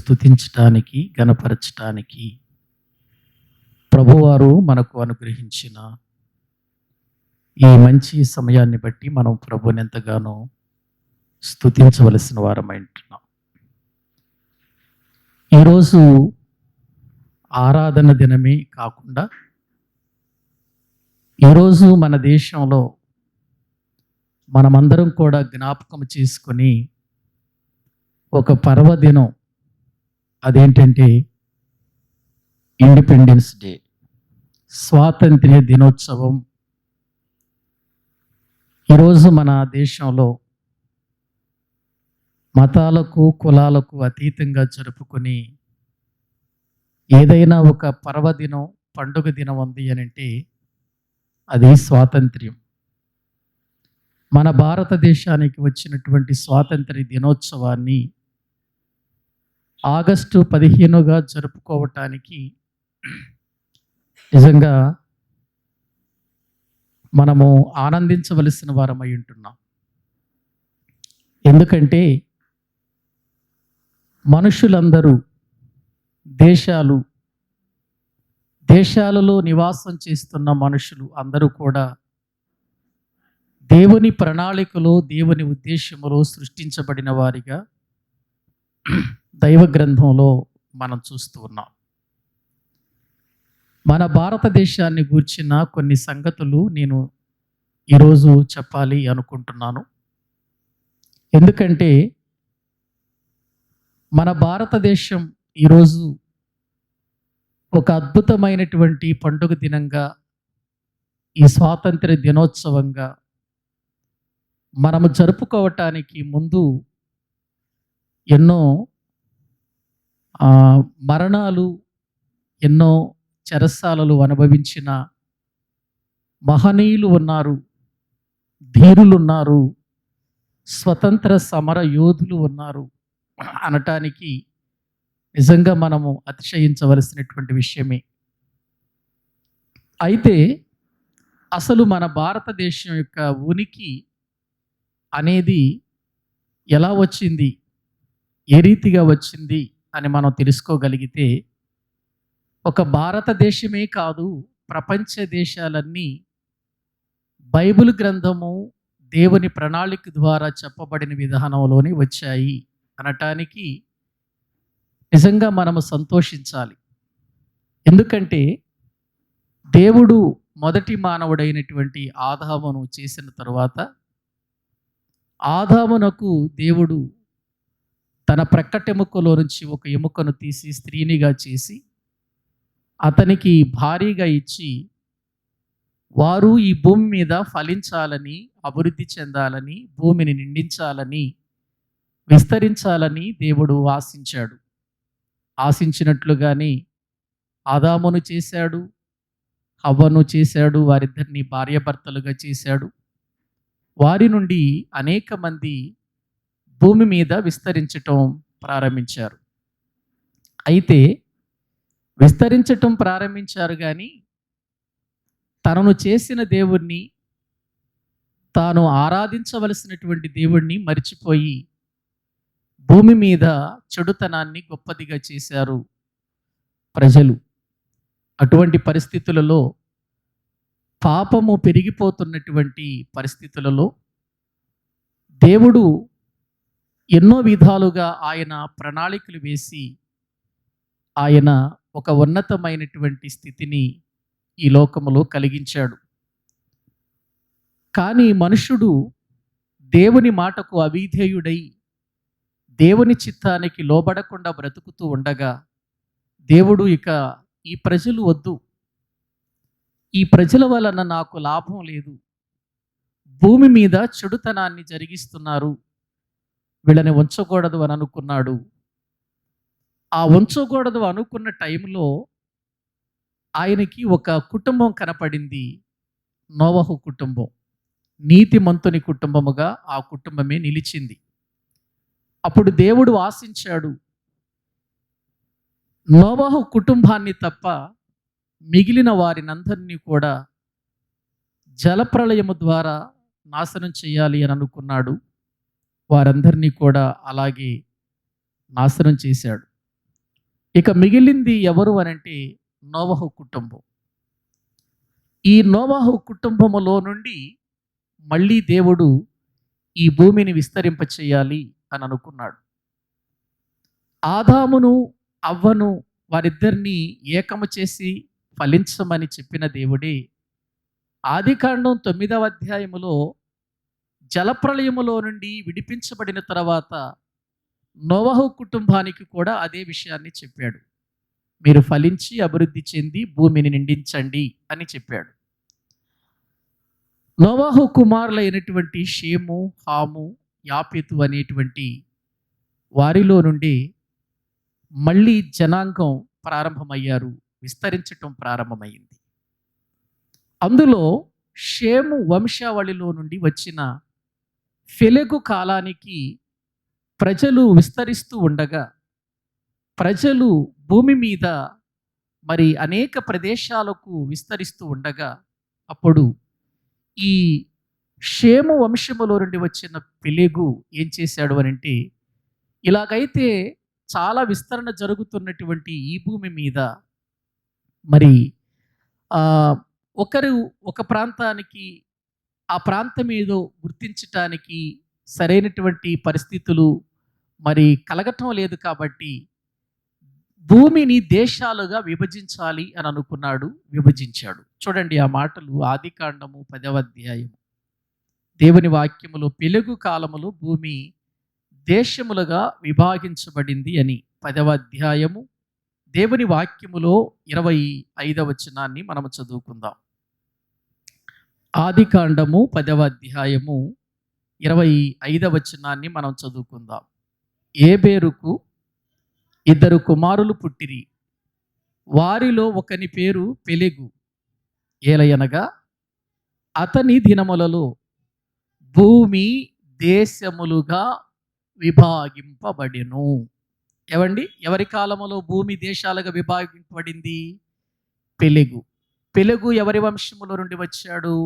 స్తుతించటానికి, ఘనపరచటానికి ప్రభువారు మనకు అనుగ్రహించిన ఈ మంచి సమయాన్ని బట్టి మనం ప్రభుని ఎంతగానో స్తుతించవలసిన వారమై ఉంటున్నాం. ఈరోజు ఆరాధన దినమే కాకుండా ఈరోజు మన దేశంలో మనమందరం కూడా జ్ఞాపకం చేసుకొని ఒక పర్వదినం, అదేంటంటే ఇండిపెండెన్స్ డే, స్వాతంత్ర్య దినోత్సవం. ఈరోజు మన దేశంలో మతాలకు కులాలకు అతీతంగా జరుపుకొని ఏదైనా ఒక పర్వదినం, పండుగ దినం ఉంది అని అంటే అది స్వాతంత్ర్యం. మన భారతదేశానికి వచ్చినటువంటి స్వాతంత్ర్య దినోత్సవాన్ని ఆగస్టు 15గా జరుపుకోవటానికి నిజంగా మనము ఆనందించవలసిన వారమై ఉంటున్నాం. ఎందుకంటే మనుషులందరూ దేశాలలో నివాసం చేస్తున్న మనుషులు అందరూ కూడా దేవుని ప్రణాళికలో, దేవుని ఉద్దేశములో సృష్టించబడిన వారిగా దైవ గ్రంథంలో మనం చూస్తూ ఉన్నాం. మన భారతదేశాన్ని గూర్చిన కొన్ని సంగతులు నేను ఈరోజు చెప్పాలి అనుకుంటున్నాను. ఎందుకంటే మన భారతదేశం ఈరోజు ఒక అద్భుతమైనటువంటి పండుగ దినంగా, ఈ స్వాతంత్ర్య దినోత్సవంగా మనము జరుపుకోవటానికి ముందు ఎన్నో మరణాలు, ఎన్నో చెరసాలలు అనుభవించిన మహనీయులు ఉన్నారు, ధీరులు ఉన్నారు, స్వతంత్ర సమర యోధులు ఉన్నారు అనటానికి నిజంగా మనము అతిశయించవలసినటువంటి విషయమే. అయితే అసలు మన భారతదేశం యొక్క ఉనికి అనేది ఎలా వచ్చింది, ఏ రీతిగా వచ్చింది అని మనం తెలుసుకోగలిగితే, ఒక భారతదేశమే కాదు, ప్రపంచ దేశాలన్నీ బైబిల్ గ్రంథము దేవుని ప్రణాళిక ద్వారా చెప్పబడిన విధానంలోనే వచ్చాయి అనటానికి నిజంగా మనము సంతోషించాలి. ఎందుకంటే దేవుడు మొదటి మానవుడైనటువంటి ఆదామును చేసిన తరువాత ఆదామునకు దేవుడు తన ప్రక్కటెముకలో నుంచి ఒక ఎముకను తీసి స్త్రీనిగా చేసి అతనికి భారీగా ఇచ్చి, వారు ఈ భూమి మీద ఫలించాలని, అభివృద్ధి చెందాలని, భూమిని నిండించాలని, విస్తరించాలని దేవుడు ఆశించాడు. ఆశించినట్లుగానే ఆదామును చేశాడు, హవ్వను చేశాడు, వారిద్దరిని భార్యాభర్తలుగా చేశాడు. వారి నుండి అనేక మంది భూమి మీద విస్తరించటం ప్రారంభించారు. అయితే విస్తరించటం ప్రారంభించారు కానీ తనను చేసిన దేవుణ్ణి, తాను ఆరాధించవలసినటువంటి దేవుణ్ణి మరిచిపోయి భూమి మీద చెడుతనాన్ని గొప్పదిగా చేశారు ప్రజలు. అటువంటి పరిస్థితులలో, పాపము పెరిగిపోతున్నటువంటి పరిస్థితులలో దేవుడు ఎన్నో విధాలుగా ఆయన ప్రణాళికలు వేసి ఆయన ఒక ఉన్నతమైనటువంటి స్థితిని ఈ లోకములో కలిగించాడు. కానీ మనుషుడు దేవుని మాటకు అవిధేయుడై దేవుని చిత్తానికి లోబడకుండా బ్రతుకుతూ ఉండగా దేవుడు ఇక ఈ ప్రజలు వద్దు, ఈ ప్రజల వలన నాకు లాభం లేదు, భూమి మీద చెడుతనాన్ని జరిగిస్తున్నారు, వీళ్ళని ఉంచకూడదు అని అనుకున్నాడు. ఆ ఉంచకూడదు అనుకున్న టైంలో ఆయనకి ఒక కుటుంబం కనపడింది, నోవహు కుటుంబం. నీతిమంతుని కుటుంబముగా ఆ కుటుంబమే నిలిచింది. అప్పుడు దేవుడు ఆశించాడు, నోవహు కుటుంబాన్ని తప్ప మిగిలిన వారినందరినీ కూడా జలప్రళయము ద్వారా నాశనం చేయాలి అని అనుకున్నాడు. వారందరినీ కూడా అలాగే నాశనం చేశాడు. ఇక మిగిలింది ఎవరు అనంటే నోవహు కుటుంబం. ఈ నోవహు కుటుంబములో నుండి మళ్ళీ దేవుడు ఈ భూమిని విస్తరింపచేయాలి అని అనుకున్నాడు. ఆదామును అవ్వను వారిద్దరిని ఏకము చేసి ఫలించమని చెప్పిన దేవుడే ఆదికాండం 9వ అధ్యాయములో జలప్రళయములో నుండి విడిపించబడిన తర్వాత నోవహు కుటుంబానికి కూడా అదే విషయాన్ని చెప్పాడు. మీరు ఫలించి అభివృద్ధి చెంది భూమిని నిండించండి అని చెప్పాడు. నోవహు కుమారులైనటువంటి షేము, హాము, యాపెతు అనేటువంటి వారిలో నుండి మళ్ళీ జనాంగం ప్రారంభమయ్యారు, విస్తరించటం ప్రారంభమైంది. అందులో షేము వంశావళిలో నుండి వచ్చిన ఫెలెగు కాలానికి ప్రజలు విస్తరిస్తూ ఉండగా, ప్రజలు భూమి మీద మరి అనేక ప్రదేశాలకు విస్తరిస్తూ ఉండగా, అప్పుడు ఈ షేము వంశములో నుండి వచ్చిన పెలెగు ఏం చేశాడు అనంటే, ఇలాగైతే చాలా విస్తరణ జరుగుతున్నటువంటి ఈ భూమి మీద మరి ఒకరు ఒక ప్రాంతానికి ఆ ప్రాంతం ఏదో గుర్తించటానికి సరైనటువంటి పరిస్థితులు మరి కలగటం లేదు కాబట్టి భూమిని దేశాలుగా విభజించాలి అని అనుకున్నాడు, విభజించాడు. చూడండి ఆ మాటలు ఆదికాండము 10వ అధ్యాయము. దేవుని వాక్యములో పెలుగు కాలములో భూమి దేశములుగా విభాగించబడింది అని 10వ అధ్యాయము దేవుని వాక్యములో 25వ వచనాన్ని మనము చదువుకుందాం. ఆదికాండము 10వ అధ్యాయము 25వ వచనాన్ని మనం చదువుకుందాం. ఏబేరుకు 2 కుమారులు పుట్టిరి, వారిలో ఒకని పేరు పెలెగు. ఏలయనగా అతని దినములలో భూమి దేశములుగా విభాగింపబడెను. ఏవండి, ఎవరి కాలములో భూమి దేశాలుగా విభాగింపబడింది? పెలెగు. పెలెగు ఎవరి వంశములో నుండి వచ్చాడు?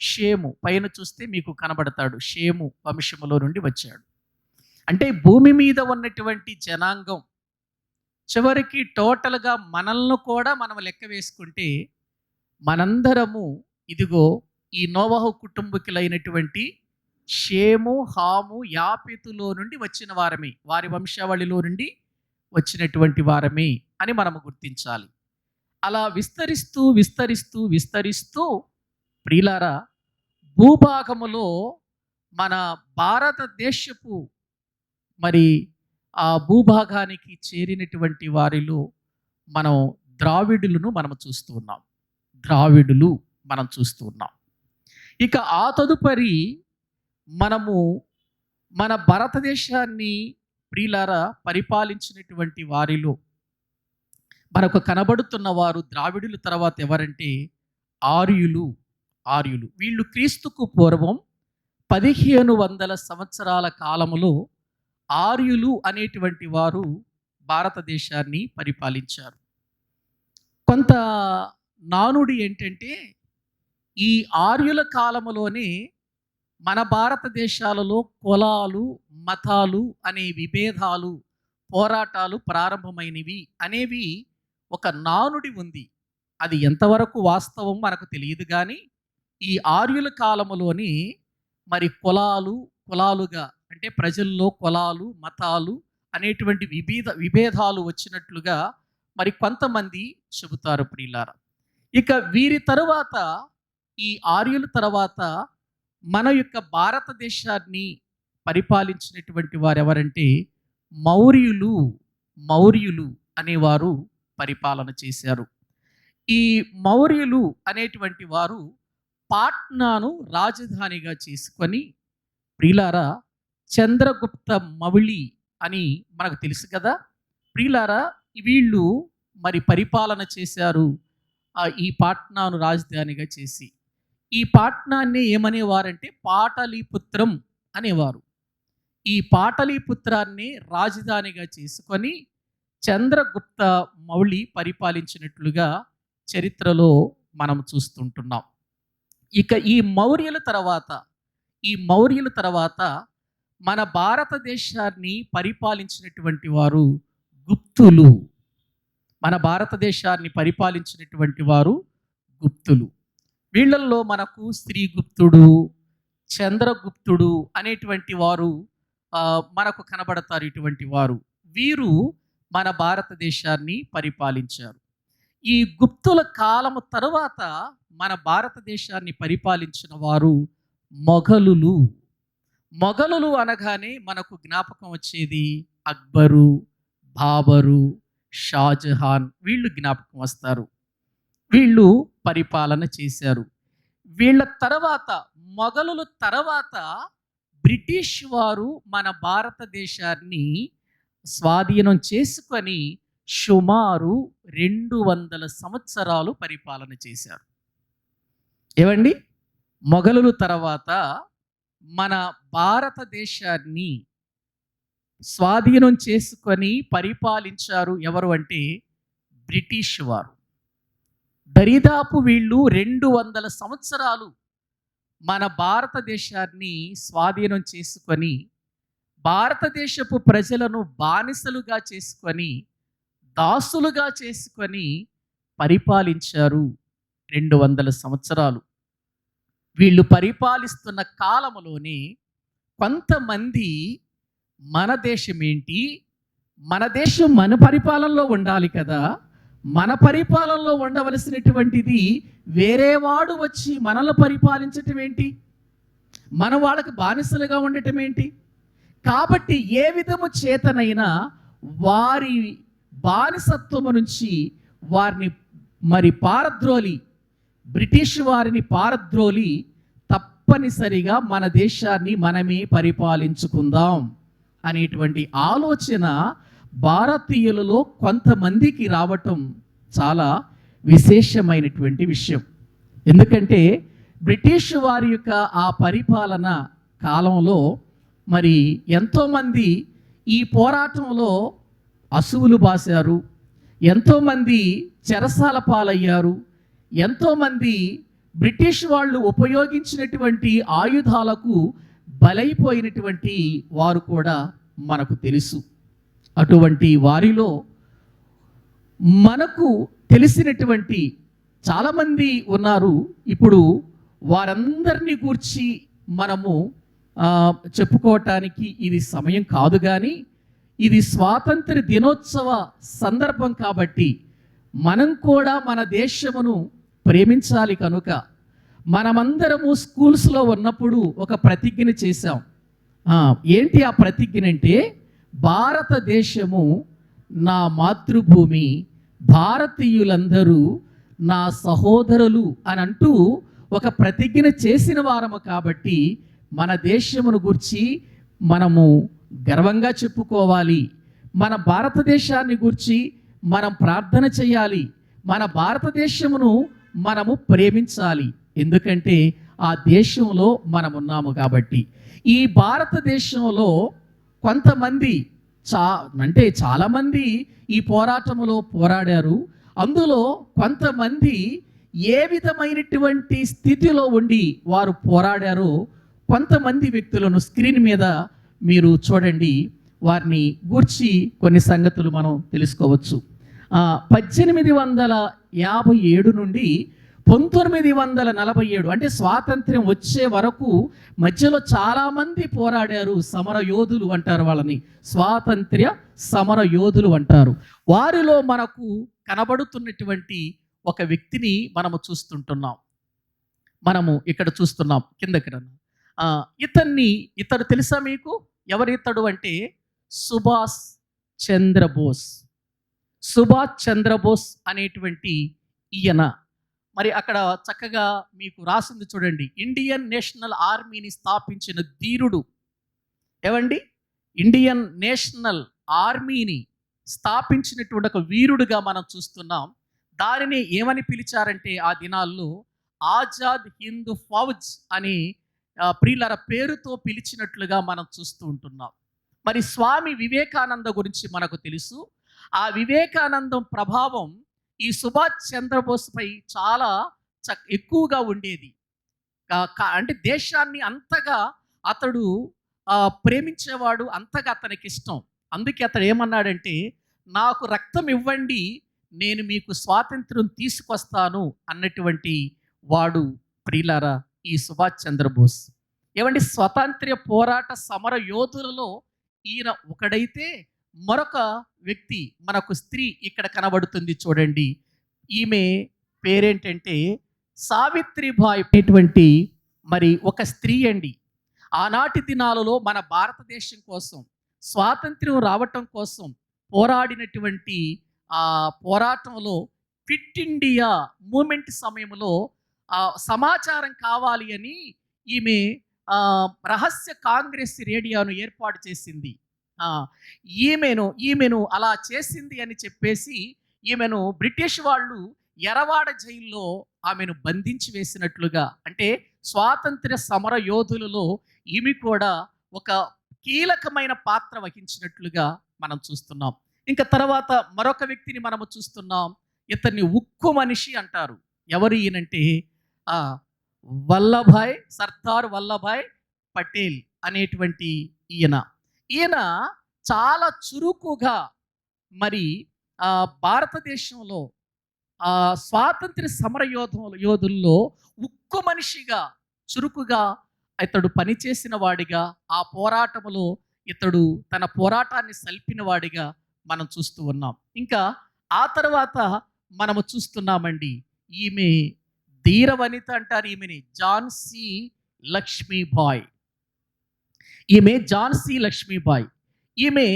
షేము. పైన చూస్తే మీకు కనబడతాడు, షేము వంశములో నుండి వచ్చాడు. అంటే భూమి మీద ఉన్నటువంటి జనాంగం చివరికి టోటల్గా మనల్ని కూడా మనం లెక్క వేసుకుంటే మనందరము ఇదిగో ఈ నోవహు కుటుంబకులైనటువంటి షేము, హాము, యాపెతులో నుండి వచ్చిన వారమే, వారి వంశావళిలో నుండి వచ్చినటువంటి వారమే అని మనము గుర్తించాలి. అలా విస్తరిస్తూ విస్తరిస్తూ విస్తరిస్తూ ప్రియులారా, భూభాగములో మన భారతదేశపు మరి ఆ భూభాగానికి చేరినటువంటి వారిలో మనం ద్రావిడులను మనం చూస్తూ ఉన్నాం. ద్రావిడులు మనం చూస్తూ ఉన్నాం. ఇక ఆ తదుపరి మనము మన భారతదేశాన్ని ప్రియులారా పరిపాలించినటువంటి వారిలో మనకు కనబడుతున్న వారు ద్రావిడుల తర్వాత ఎవరంటే ఆర్యులు. ఆర్యులు వీళ్ళు క్రీస్తుకు పూర్వం 1500 సంవత్సరాల కాలములో ఆర్యులు అనేటువంటి వారు భారతదేశాన్ని పరిపాలించారు. కొంత నానుడి ఏంటంటే, ఈ ఆర్యుల కాలములోనే మన భారతదేశాలలో కులాలు, మతాలు అనే విభేదాలు, పోరాటాలు ప్రారంభమైనవి అనేవి ఒక నానుడి ఉంది. అది ఎంతవరకు వాస్తవం మనకు తెలియదు, కానీ ఈ ఆర్యుల కాలములోని మరి కులాలుగా అంటే ప్రజల్లో కులాలు, మతాలు అనేటువంటి విభేదాలు వచ్చినట్లుగా మరి కొంతమంది చెబుతారు ప్రియులారా. ఇక వీరి తరువాత, ఈ ఆర్యుల తర్వాత మన యొక్క భారతదేశాన్ని పరిపాలించినటువంటి వారు ఎవరంటే మౌర్యులు. మౌర్యులు అనేవారు పరిపాలన చేశారు. ఈ మౌర్యులు అనేటువంటి వారు పాట్నాను రాజధానిగా చేసుకొని ప్రియులారా చంద్రగుప్త మౌళి అని మనకు తెలుసు కదా ప్రియులారా, వీళ్ళు మరి పరిపాలన చేశారు ఈ పాట్నాను రాజధానిగా చేసి. ఈ పాట్నాన్ని ఏమనేవారంటే పాటలీపుత్రం అనేవారు. ఈ పాటలీపుత్రాన్ని రాజధానిగా చేసుకొని చంద్రగుప్త మౌళి పరిపాలించినట్లుగా చరిత్రలో మనం చూస్తుంటున్నాం. ఇక ఈ మౌర్యుల తర్వాత మన భారతదేశాన్ని పరిపాలించినటువంటి వారు గుప్తులు. మన భారతదేశాన్ని పరిపాలించినటువంటి వారు గుప్తులు. వీళ్ళల్లో మనకు స్త్రీగుప్తుడు, చంద్రగుప్తుడు అనేటువంటి వారు మనకు కనబడతారు. ఇటువంటి వారు వీరు మన భారతదేశాన్ని పరిపాలించారు. ఈ గుప్తుల కాలము తరువాత మన భారతదేశాన్ని పరిపాలించిన వారు మొఘలులు. మొఘలులు అనగానే మనకు జ్ఞాపకం వచ్చేది అక్బరు, బాబరు, షాజహాన్, వీళ్ళు జ్ఞాపకం వస్తారు. వీళ్ళు పరిపాలన చేశారు. వీళ్ళ తర్వాత మొఘలుల తర్వాత బ్రిటిష్ వారు మన భారతదేశాన్ని స్వాధీనం చేసుకొని సుమారు 200 సంవత్సరాలు పరిపాలన చేశారు. ఏవండి, మొఘలుల తర్వాత మన భారతదేశాన్ని స్వాధీనం చేసుకొని పరిపాలించారు ఎవరు అంటే బ్రిటిష్ వారు. దరిదాపు వీళ్ళు 200 సంవత్సరాలు మన భారతదేశాన్ని స్వాధీనం చేసుకొని భారతదేశపు ప్రజలను బానిసలుగా చేసుకొని దాసులుగా చేసుకొని పరిపాలించారు 200 సంవత్సరాలు. వీళ్ళు పరిపాలిస్తున్న కాలంలోనే కొంతమంది మన దేశం ఏంటి, మన దేశం మన పరిపాలనలో ఉండాలి కదా, మన పరిపాలనలో ఉండవలసినటువంటిది వేరే వాడు వచ్చి మనల్ని పరిపాలించటం ఏంటి, మన వాళ్ళకి బానిసలుగా ఉండటం ఏంటి? కాబట్టి ఏ విధము చేతనైనా వారి బానిసత్వము నుంచి వారిని పారద్రోలి, బ్రిటిష్ వారిని పారద్రోలి తప్పనిసరిగా మన దేశాన్ని మనమే పరిపాలించుకుందాం అనేటువంటి ఆలోచన భారతీయులలో కొంతమందికి రావటం చాలా విశేషమైనటువంటి విషయం. ఎందుకంటే బ్రిటిష్ వారి యొక్క ఆ పరిపాలన కాలంలో ఎంతోమంది ఈ పోరాటంలో అసువులు బాశారు, ఎంతోమంది చెరసాల పాలయ్యారు, ఎంతోమంది బ్రిటిష్ వాళ్ళు ఉపయోగించినటువంటి ఆయుధాలకు బలైపోయినటువంటి వారు కూడా మనకు తెలుసు. అటువంటి వారిలో మనకు తెలిసినటువంటి చాలామంది ఉన్నారు. ఇప్పుడు వారందరినీ గూర్చి మనము చెప్పుకోవటానికి ఇది సమయం కాదు, కానీ ఇది స్వాతంత్ర దినోత్సవ సందర్భం కాబట్టి మనం కూడా మన దేశమును ప్రేమించాలి. కనుక మనమందరము స్కూల్స్లో ఉన్నప్పుడు ఒక ప్రతిజ్ఞ చేశాం. ఏంటి ఆ ప్రతిజ్ఞ అంటే, భారతదేశము నా మాతృభూమి, భారతీయులందరూ నా సహోదరులు అని అంటూ ఒక ప్రతిజ్ఞ చేసిన వారము. కాబట్టి మన దేశమును గురించి మనము గర్వంగా చెప్పుకోవాలి. మన భారతదేశాన్ని గురించి మనం ప్రార్థన చేయాలి. మన భారతదేశమును మనము ప్రేమించాలి. ఎందుకంటే ఆ దేశంలో మనం ఉన్నాము కాబట్టి. ఈ భారతదేశంలో కొంతమంది చాలామంది ఈ పోరాటంలో పోరాడారు. అందులో కొంతమంది ఏ విధమైనటువంటి స్థితిలో ఉండి వారు పోరాడారో కొంతమంది వ్యక్తులను స్క్రీన్ మీద మీరు చూడండి. వారిని గూర్చి కొన్ని సంగతులు మనం తెలుసుకోవచ్చు. 1857 నుండి 1947 అంటే స్వాతంత్ర్యం వచ్చే వరకు మధ్యలో చాలామంది పోరాడారు. సమర యోధులు అంటారు వాళ్ళని, స్వాతంత్ర్య సమర యోధులు అంటారు. వారిలో మనకు కనబడుతున్నటువంటి ఒక వ్యక్తిని మనము చూస్తుంటున్నాం. మనము ఇక్కడ చూస్తున్నాం, కిందకి రన్నా. ఇతడు తెలుసా మీకు? ఎవరితడు అంటే సుభాష్ చంద్రబోస్. సుభాష్ చంద్రబోస్ అనేటువంటి ఈయన అక్కడ చక్కగా మీకు రాసింది చూడండి. ఇండియన్ నేషనల్ ఆర్మీని స్థాపించిన ధీరుడు. ఏవండి, ఇండియన్ నేషనల్ ఆర్మీని స్థాపించినటువంటి ఒక వీరుడుగా మనం చూస్తున్నాం. దానిని ఏమని పిలిచారంటే ఆ దినాల్లో ఆజాద్ హింద్ ఫౌజ్ అని ప్రియుల పేరుతో పిలిచినట్లుగా మనం చూస్తూ ఉంటున్నాం. స్వామి వివేకానంద గురించి మనకు తెలుసు. ఆ వివేకానందం ప్రభావం ఈ సుభాష్ చంద్రబోస్ పై చాలా ఎక్కువగా ఉండేది. అంటే దేశాన్ని అంతగా అతడు ప్రేమించేవాడు, అంతగా అతనికి ఇష్టం. అందుకే అతడు ఏమన్నాడంటే, నాకు రక్తం ఇవ్వండి, నేను మీకు స్వాతంత్రం తీసుకొస్తాను అన్నటువంటి వాడు ప్రియులారా ఈ సుభాష్ చంద్రబోస్. ఏమండి, స్వతంత్ర పోరాట సమర యోధులలో ఈయన ఒకడైతే, మరొక వ్యక్తి మనకు స్త్రీ ఇక్కడ కనబడుతుంది చూడండి. ఈమె పేరేంటంటే సావిత్రిబాయి అనేటువంటి మరి ఒక స్త్రీ అండి. ఆనాటి దినాలలో మన భారతదేశం కోసం స్వాతంత్ర్యం రావటం కోసం పోరాడినటువంటి ఆ పోరాటంలో ఫిట్ ఇండియా మూమెంట్ సమయంలో సమాచారం కావాలి అని ఈమె రహస్య కాంగ్రెస్ రేడియోను ఏర్పాటు చేసింది. ఆ, ఈమెను అలా చేసింది అని చెప్పేసి ఈమెను బ్రిటిష్ వాళ్ళు ఎరవాడ జైల్లో ఆమెను బంధించి వేసినట్లుగా, అంటే స్వాతంత్ర్య సమర యోధులలో ఈమె కూడా ఒక కీలకమైన పాత్ర వహించినట్లుగా మనం చూస్తున్నాం. ఇంకా తర్వాత మరొక వ్యక్తిని మనము చూస్తున్నాం. ఇతన్ని ఉక్కు మనిషి అంటారు. ఎవరు ఈయనంటే సర్దార్ వల్లభాయ్ పటేల్ అనేటువంటి ఈయన చాలా చురుకుగా మరి భారతదేశంలో స్వాతంత్ర్య సమర యోధుల్లో ఉక్కు మనిషిగా చురుకుగా ఇతడు పనిచేసిన వాడిగా, ఆ పోరాటంలో ఇతడు తన పోరాటాన్ని సల్పిన వాడిగా మనం చూస్తూ ఉన్నాం. ఇంకా ఆ తర్వాత మనము చూస్తున్నామండి, ఈమె ధీర వనిత అంటారు ఈమెని, ఝాన్సీ లక్ష్మీబాయి. ఈమె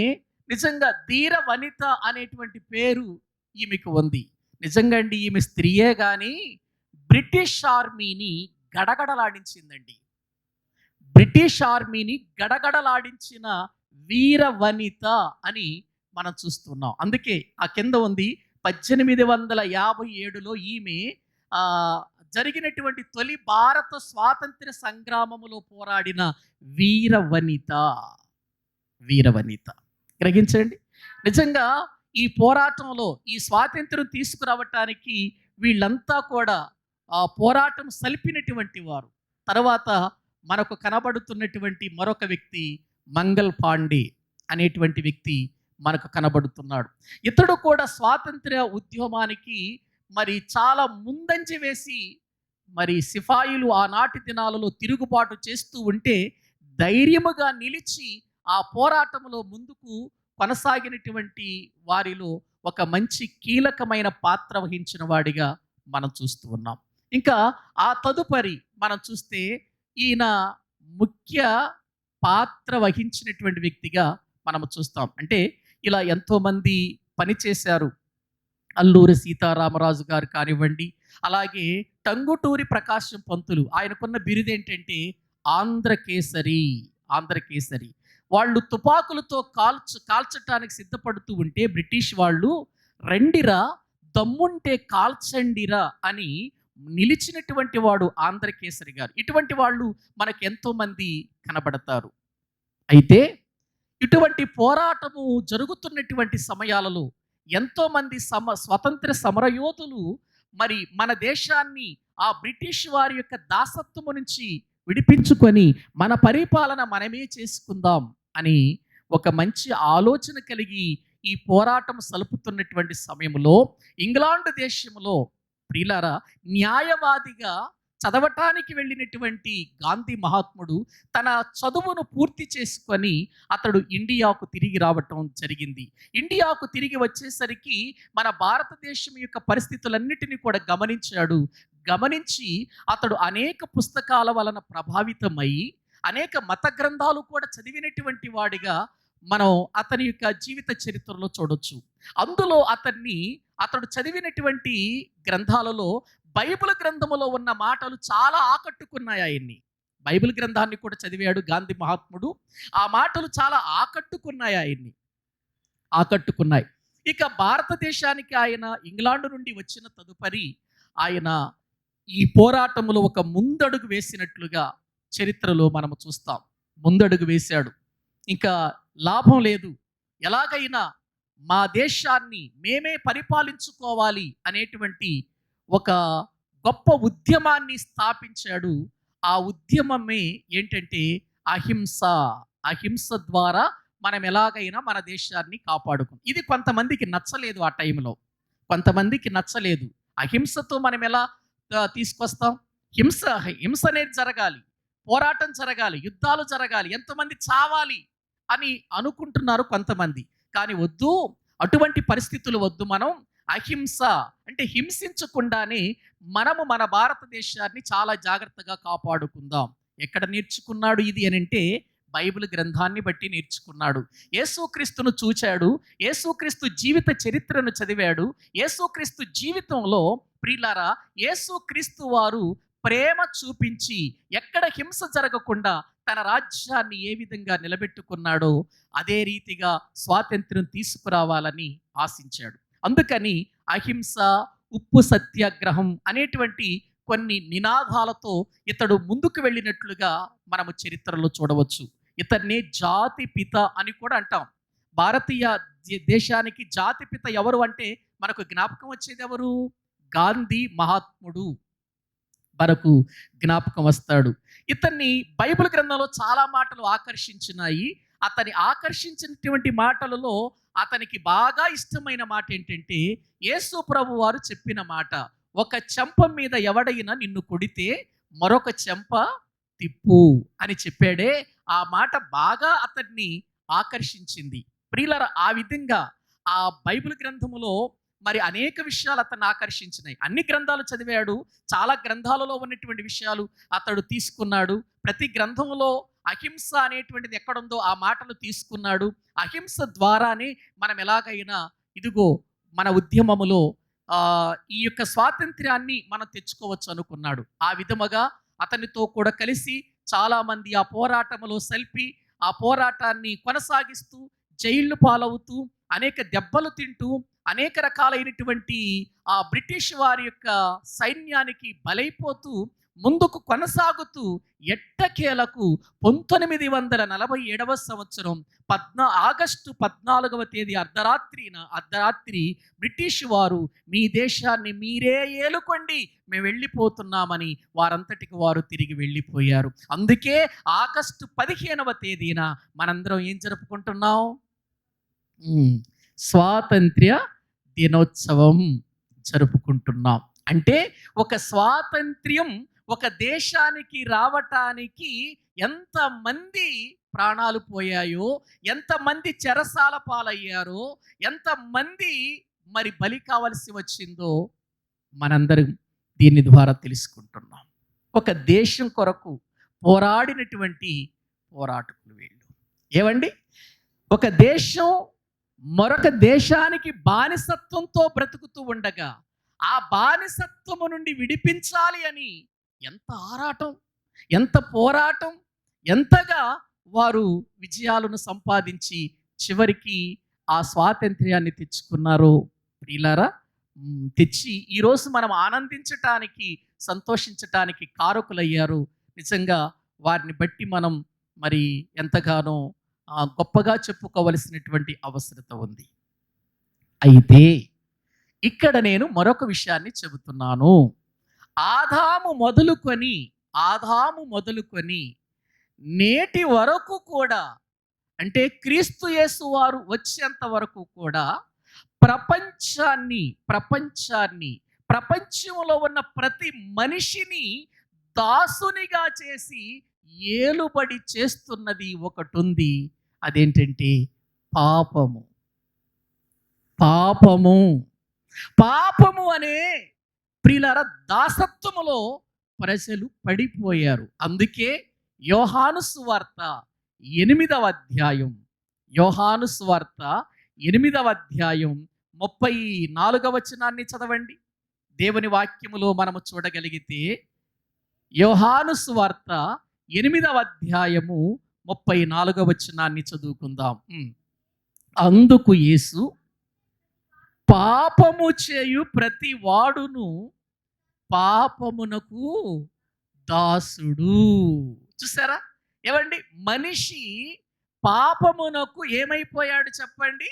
నిజంగా ధీర వనిత అనేటువంటి పేరు ఈమెకు ఉంది. నిజంగా అండి, ఈమె స్త్రీయే కానీ బ్రిటిష్ ఆర్మీని గడగడలాడించిందండి. బ్రిటిష్ ఆర్మీని గడగడలాడించిన వీర వనిత అని మనం చూస్తున్నాం. అందుకే ఆ కింద ఉంది 1857లో ఈమె జరిగినటువంటి తొలి భారత స్వాతంత్ర్య సంగ్రామములో పోరాడిన వీరవనిత. గ్రహించండి, నిజంగా ఈ పోరాటంలో ఈ స్వాతంత్ర్యం తీసుకురావటానికి వీళ్ళంతా కూడా పోరాటం సల్పినటువంటి వారు. తర్వాత మనకు కనబడుతున్నటువంటి మరొక వ్యక్తి మంగల్ పాండే అనేటువంటి వ్యక్తి మనకు కనబడుతున్నాడు. ఇతడు కూడా స్వాతంత్ర్య ఉద్యమానికి మరి చాలా ముందంజ వేసి, మరి సిపాయిలు ఆనాటి దినాలలో తిరుగుబాటు చేస్తూ ఉంటే ధైర్యముగా నిలిచి ఆ పోరాటంలో ముందుకు కొనసాగినటువంటి వారిలో ఒక మంచి కీలకమైన పాత్ర వహించిన వాడిగా మనం చూస్తూ ఉన్నాం. ఇంకా ఆ తదుపరి మనం చూస్తే ఈయన ముఖ్య పాత్ర వహించినటువంటి వ్యక్తిగా మనము చూస్తాం. అంటే ఇలా ఎంతోమంది పనిచేశారు. అల్లూరి సీతారామరాజు గారు కానివ్వండి, అలాగే టంగుటూరి ప్రకాశం పంతులు, ఆయనకున్న బిరుదు ఏంటంటే ఆంధ్రకేసరి. వాళ్ళు తుపాకులతో కాల్చటానికి సిద్ధపడుతూ ఉంటే బ్రిటిష్ వాళ్ళు రెండిరా దమ్ముంటే కాల్చండిరా అని నిలిచినటువంటి వాడు ఆంధ్రకేసరి గారు. ఇటువంటి వాళ్ళు మనకు ఎంతో మంది కనబడతారు. అయితే ఇటువంటి పోరాటము జరుగుతున్నటువంటి సమయాలలో ఎంతోమంది స్వతంత్ర సమరయోధులు మరి మన దేశాన్ని ఆ బ్రిటిష్ వారి యొక్క దాసత్వము నుంచి విడిపించుకొని మన పరిపాలన మనమే చేసుకుందాం అని ఒక మంచి ఆలోచన కలిగి ఈ పోరాటం సలుపుతున్నటువంటి సమయంలో ఇంగ్లాండ్ దేశంలో ప్రియులారా న్యాయవాదిగా చదవటానికి వెళ్ళినటువంటి గాంధీ మహాత్ముడు తన చదువును పూర్తి చేసుకొని అతడు ఇండియాకు తిరిగి రావటం జరిగింది. ఇండియాకు తిరిగి వచ్చేసరికి మన భారతదేశం యొక్క పరిస్థితులన్నిటినీ కూడా గమనించి అతడు అనేక పుస్తకాల వలన ప్రభావితమై అనేక మత గ్రంథాలు కూడా చదివినటువంటి వాడిగా మనం అతని యొక్క జీవిత చరిత్రలో చూడొచ్చు. అందులో అతడు చదివినటువంటి గ్రంథాలలో బైబిల్ గ్రంథములో ఉన్న మాటలు చాలా ఆకట్టుకున్నాయి ఆయన్ని. బైబిల్ గ్రంథాన్ని కూడా చదివాడు గాంధీ మహాత్ముడు. ఆ మాటలు చాలా ఆకట్టుకున్నాయి. ఇక భారతదేశానికి ఆయన ఇంగ్లాండ్ నుండి వచ్చిన తదుపరి ఆయన ఈ పోరాటంలో ఒక ముందడుగు వేసినట్లుగా చరిత్రలో మనము చూస్తాం. ముందడుగు వేశాడు. ఇంకా లాభం లేదు, ఎలాగైనా మా దేశాన్ని మేమే పరిపాలించుకోవాలి అనేటువంటి ఒక గొప్ప ఉద్యమాన్ని స్థాపించాడు. ఆ ఉద్యమమే ఏంటంటే అహింస ద్వారా మనం ఎలాగైనా మన దేశాన్ని కాపాడుకుంటాం. ఇది కొంతమందికి నచ్చలేదు ఆ టైంలో. కొంతమందికి నచ్చలేదు. అహింసతో మనం ఎలా తీసుకొస్తాం? హింస హింస అనేది జరగాలి, పోరాటం జరగాలి, యుద్ధాలు జరగాలి, ఎంతమంది చావాలి అని అనుకుంటున్నారు కొంతమంది. కానీ వద్దు, అటువంటి పరిస్థితులు వద్దు. మనం అహింస అంటే హింసించకుండానే మనము మన భారతదేశాన్ని చాలా జాగ్రత్తగా కాపాడుకుందాం. ఎక్కడ నేర్చుకున్నాడు ఇది అని అంటే బైబిల్ గ్రంథాన్ని బట్టి నేర్చుకున్నాడు. యేసుక్రీస్తును చూచాడు, యేసుక్రీస్తు జీవిత చరిత్రను చదివాడు. యేసుక్రీస్తు జీవితంలో ప్రియులారా, యేసుక్రీస్తు వారు ప్రేమ చూపించి ఎక్కడ హింస జరగకుండా తన రాజ్యాన్ని ఏ విధంగా నిలబెట్టుకున్నాడో అదే రీతిగా స్వాతంత్ర్యం తీసుకురావాలని ఆశించాడు. అందుకని అహింస, ఉప్పు సత్యాగ్రహం అనేటువంటి కొన్ని నినాదాలతో ఇతడు ముందుకు వెళ్ళినట్లుగా మనము చరిత్రలో చూడవచ్చు. ఇతన్ని జాతి పిత అని కూడా అంటాం. భారతీయ దేశానికి జాతి పిత ఎవరు అంటే మనకు జ్ఞాపకం వచ్చేది ఎవరు? గాంధీ మహాత్ముడు మనకు జ్ఞాపకం వస్తాడు. ఇతన్ని బైబిల్ గ్రంథంలో చాలా మాటలు ఆకర్షించినాయి. అతని ఆకర్షించినటువంటి మాటలలో అతనికి బాగా ఇష్టమైన మాట ఏంటంటే యేసు ప్రభు వారు చెప్పిన మాట, ఒక చెంప మీద ఎవడైనా నిన్ను కొడితే మరొక చెంప తిప్పు అని చెప్పాడే. ఆ మాట బాగా అతన్ని ఆకర్షించింది. ప్రియులారా, ఆ విధంగా ఆ బైబిల్ గ్రంథములో మరి అనేక విషయాలు అతన్ని ఆకర్షించినాయి. అన్ని గ్రంథాలు చదివాడు, చాలా గ్రంథాలలో ఉన్నటువంటి విషయాలు అతడు తీసుకున్నాడు. ప్రతి గ్రంథంలో అహింస అనేటువంటిది ఎక్కడుందో ఆ మాటలు తీసుకున్నాడు. అహింస ద్వారానే మనం ఎలాగైనా ఇదిగో మన ఉద్యమములో ఈ యొక్క స్వాతంత్ర్యాన్ని మనం తెచ్చుకోవచ్చు అనుకున్నాడు. ఆ విధముగా అతనితో కూడా కలిసి చాలామంది ఆ పోరాటంలో సల్పి ఆ పోరాటాన్ని కొనసాగిస్తూ జైళ్ళు పాలవుతూ అనేక దెబ్బలు తింటూ అనేక రకాలైనటువంటి ఆ బ్రిటిష్ వారి యొక్క సైన్యానికి బలైపోతూ ముందుకు కొనసాగుతూ ఎట్టకేలకు 1947 సంవత్సరం ఆగస్టు 14వ తేదీ అర్ధరాత్రి బ్రిటిష్ వారు మీ దేశాన్ని మీరే ఏలుకోండి, మేము వెళ్ళిపోతున్నామని వారంతటికి వారు తిరిగి వెళ్ళిపోయారు. అందుకే ఆగస్టు 15వ తేదీన మనందరం ఏం జరుపుకుంటున్నాం? స్వాతంత్ర్య దినోత్సవం జరుపుకుంటున్నాం. అంటే ఒక స్వాతంత్ర్యం ఒక దేశానికి రావటానికి ఎంతమంది ప్రాణాలు పోయాయో, ఎంతమంది చెరసాల పాలయ్యారో, ఎంతమంది మరి బలి కావలసి వచ్చిందో మనందరం దీని ద్వారా తెలుసుకుంటున్నాం. ఒక దేశం కొరకు పోరాడినటువంటి పోరాటకులు వీళ్ళు. ఏవండి, ఒక దేశం మరొక దేశానికి బానిసత్వంతో బ్రతుకుతూ ఉండగా ఆ బానిసత్వము నుండి విడిపించాలి అని ఎంత ఆరాటం, ఎంత పోరాటం, ఎంతగా వారు విజయాలను సంపాదించి చివరికి ఆ స్వాతంత్ర్యాన్ని తెచ్చుకున్నారో ప్రియులారా, తెచ్చి ఈరోజు మనం ఆనందించటానికి సంతోషించటానికి కారకులయ్యారు. నిజంగా వారిని బట్టి మనం మరి ఎంతగానో గొప్పగా చెప్పుకోవలసినటువంటి అవసరత ఉంది. అయితే ఇక్కడ నేను మరొక విషయాన్ని చెబుతున్నాను. ఆదాము మొదలుకొని నేటి వరకు కూడా, అంటే క్రీస్తు యేసు వారు వచ్చేంత వరకు కూడా ప్రపంచంలో ఉన్న ప్రతి మనిషిని దాసునిగా చేసి ఏలుబడి చేస్తున్నది ఒకటి ఉంది. అదేంటంటే పాపము అనే ప్రియులారా దాసత్వములో ప్రజలు పడిపోయారు. అందుకే యోహాను సువార్త 8వ అధ్యాయం 34వ వచనాన్ని చదవండి. దేవుని వాక్యములో మనము చూడగలిగితే యోహాను సువార్త 8వ అధ్యాయము 34వ వచనాన్ని చదువుకుందాం. అందుకు యేసు, పాపము చేయు ప్రతి వాడును పాపమునకు దాసుడు. చూసారా? ఏమండి, మనిషి పాపమునకు ఏమైపోయాడు చెప్పండి?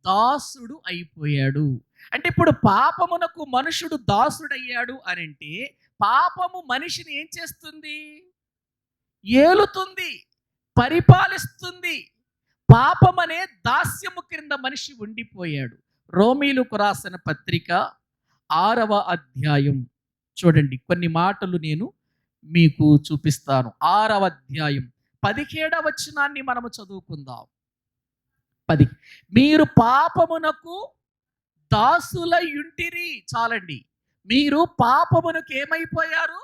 దాసుడు అయిపోయాడు. అంటే ఇప్పుడు పాపమునకు మనుషుడు దాసుడయ్యాడు అని అంటే పాపము మనిషిని ఏం చేస్తుంది? ఏలుతుంది, పరిపాలిస్తుంది. పాపమనే దాస్యము క్రింద మనిషి ఉండిపోయాడు. రోమీలకు రాసిన పత్రిక 6వ అధ్యాయం చూడండి, కొన్ని మాటలు నేను మీకు చూపిస్తాను. 6వ అధ్యాయం 17వ వచనాన్ని మనము చదువుకుందాం. 10 మీరు పాపమునకు దాసులై ఉంటిరి. చాలండి. మీరు పాపమునకు ఏమైపోయారు?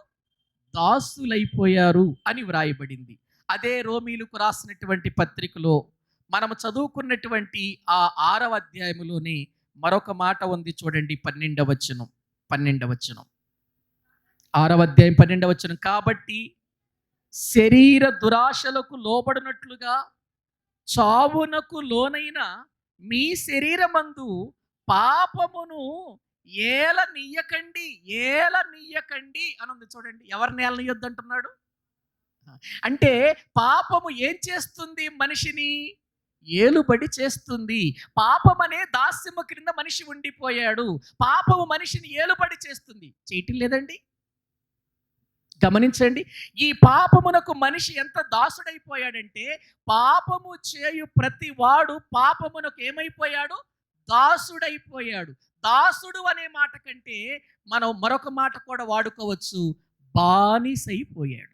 దాసులైపోయారు అని వ్రాయబడింది. అదే రోమీలకు రాసినటువంటి పత్రికలో మనము చదువుకున్నటువంటి ఆ 6వ అధ్యాయములోనే మరొక మాట ఉంది చూడండి. 12వ వచనం 6వ అధ్యాయం 12వ వచనం. కాబట్టి శరీర దురాశలకు లోబడినట్లుగా చావునకు లోనైన మీ శరీరమందు పాపమును ఏలనీయకండి అని ఉంది చూడండి. ఎవరిని ఏలనీయొద్దు అంటున్నాడు? అంటే పాపము ఏం చేస్తుంది? మనిషిని ఏలుబడి చేస్తుంది. పాపం అనే దాస్యము క్రింద మనిషి ఉండిపోయాడు. పాపము మనిషిని ఏలుబడి చేస్తుంది. చేయటం లేదండి? గమనించండి. ఈ పాపమునకు మనిషి ఎంత దాసుడైపోయాడంటే, పాపము చేయు ప్రతి వాడు పాపమునకు ఏమైపోయాడు? దాసుడైపోయాడు. దాసుడు అనే మాట కంటే మనం మరొక మాట కూడా వాడుకోవచ్చు, బానిసైపోయాడు.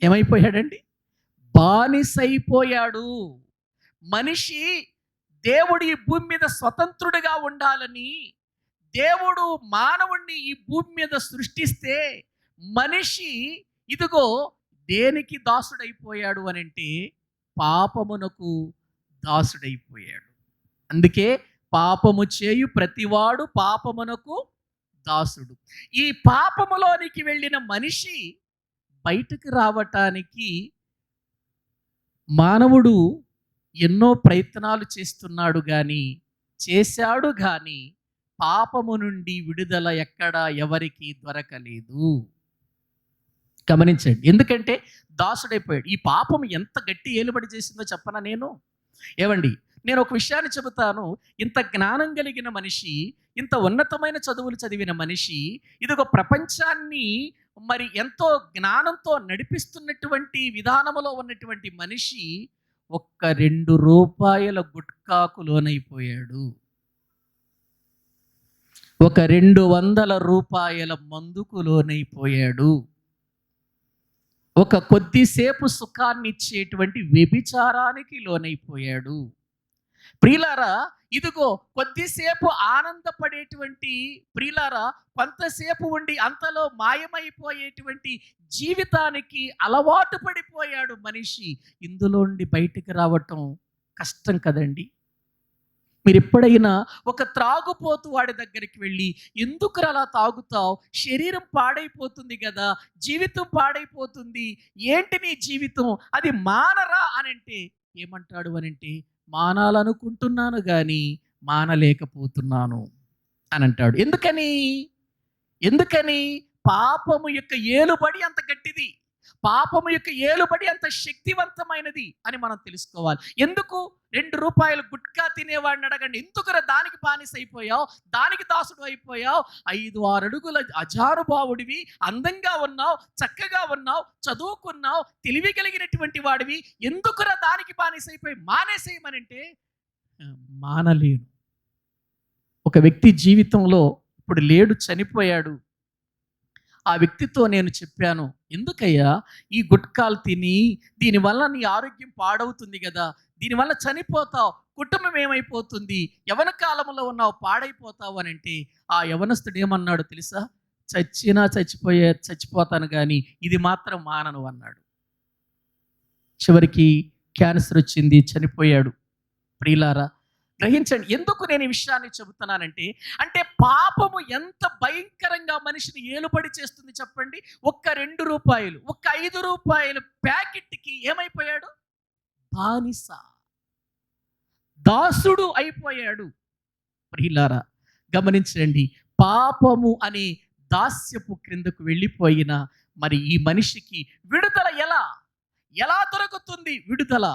ఏమైపోయాడండి? బానిసైపోయాడు. మనిషి దేవుడు ఈ భూమి మీద స్వతంత్రుడిగా ఉండాలని దేవుడు మానవుణ్ణి ఈ భూమి మీద సృష్టిస్తే మనిషి ఇదిగో దేనికి దాసుడైపోయాడు అనంటే పాపమునకు దాసుడైపోయాడు. అందుకే పాపము చేయు ప్రతివాడు పాపమునకు దాసుడు. ఈ పాపములోనికి వెళ్ళిన మనిషి బయటకు రావటానికి మానవుడు ఎన్నో ప్రయత్నాలు చేశాడు కానీ పాపము నుండి విడుదల ఎక్కడ ఎవరికి దొరకలేదు. గమనించండి. ఎందుకంటే దాసుడైపోయాడు. ఈ పాపం ఎంత గట్టి ఏలుబడి చేసిందో చెప్పనా నేను? ఏవండి, నేను ఒక విషయాన్ని చెబుతాను. ఇంత జ్ఞానం కలిగిన మనిషి, ఇంత ఉన్నతమైన చదువులు చదివిన మనిషి, ఇదొక ప్రపంచాన్ని మరి ఎంతో జ్ఞానంతో నడిపిస్తున్నటువంటి విధానంలో ఉన్నటువంటి మనిషి ఒక్క 2 రూపాయల గుట్కాకు లోనైపోయాడు. ఒక 200 రూపాయల మందుకు లోనైపోయాడు. ఒక కొద్దిసేపు సుఖాన్ని ఇచ్చేటువంటి వ్యభిచారానికి లోనైపోయాడు. ప్రియులారా, ఇదిగో కొద్దిసేపు ఆనందపడేటువంటి ప్రియులారా, కొంతసేపు ఉండి అంతలో మాయమైపోయేటువంటి జీవితానికి అలవాటు పడిపోయాడు మనిషి. ఇందులో నుండి బయటికి రావటం కష్టం కదండి. మీరు ఎప్పుడైనా ఒక త్రాగుపోతు వాడి దగ్గరికి వెళ్ళి, ఎందుకు అలా తాగుతావు? శరీరం పాడైపోతుంది కదా, జీవితం పాడైపోతుంది, ఏంటి నీ జీవితం, అది మానరా అనంటే ఏమంటాడు అనంటే, మానాలనుకుంటున్నాను కానీ మానలేకపోతున్నాను అని అంటాడు. ఎందుకని? పాపము యొక్క ఏలుబడి అంత గట్టిది, పాపము యొక్క ఏలుబడి అంత శక్తివంతమైనది అని మనం తెలుసుకోవాలి. ఎందుకు 2 రూపాయలు గుట్కా తినేవాడిని అడగండి, ఎందుకురా దానికి బానిస అయిపోయావు, దానికి దాసుడు అయిపోయావు? 5-6 అడుగుల అజానుభావుడివి, అందంగా ఉన్నావు, చక్కగా ఉన్నావు, చదువుకున్నావు, తెలివి కలిగినటువంటి వాడివి, ఎందుకురా దానికి బానిస అయిపోయి మానేసేయమనంటే మానలేను. ఒక వ్యక్తి జీవితంలో ఇప్పుడు లేడు, చనిపోయాడు. ఆ వ్యక్తితో నేను చెప్పాను, ఎందుకయ్యా ఈ గుట్కాలు తిని, దీనివల్ల నీ ఆరోగ్యం పాడవుతుంది కదా, దీనివల్ల చనిపోతావు, కుటుంబం ఏమైపోతుంది, యవన కాలంలో ఉన్నావు, పాడైపోతావు అని అంటే ఆ యవనస్తుడు ఏమన్నాడు తెలుసా? చచ్చిపోతాను కానీ ఇది మాత్రం మానను అన్నాడు. చివరికి క్యాన్సర్ వచ్చింది, చనిపోయాడు. ప్రియులారా, గ్రహించండి. ఎందుకు నేను ఈ విషయాన్ని చెబుతున్నానంటే, అంటే పాపము ఎంత భయంకరంగా మనిషిని ఏలుబడి చేస్తుంది చెప్పండి. ఒక్క 2 రూపాయలు, ఒక్క 5 రూపాయలు ప్యాకెట్కి ఏమైపోయాడు? బానిస, దాసుడు అయిపోయాడు. ప్రియులారా, గమనించండి. పాపము అనే దాస్యపు క్రిందకు వెళ్ళిపోయిన మరి ఈ మనిషికి విడుదల ఎలా దొరుకుతుంది? విడుదల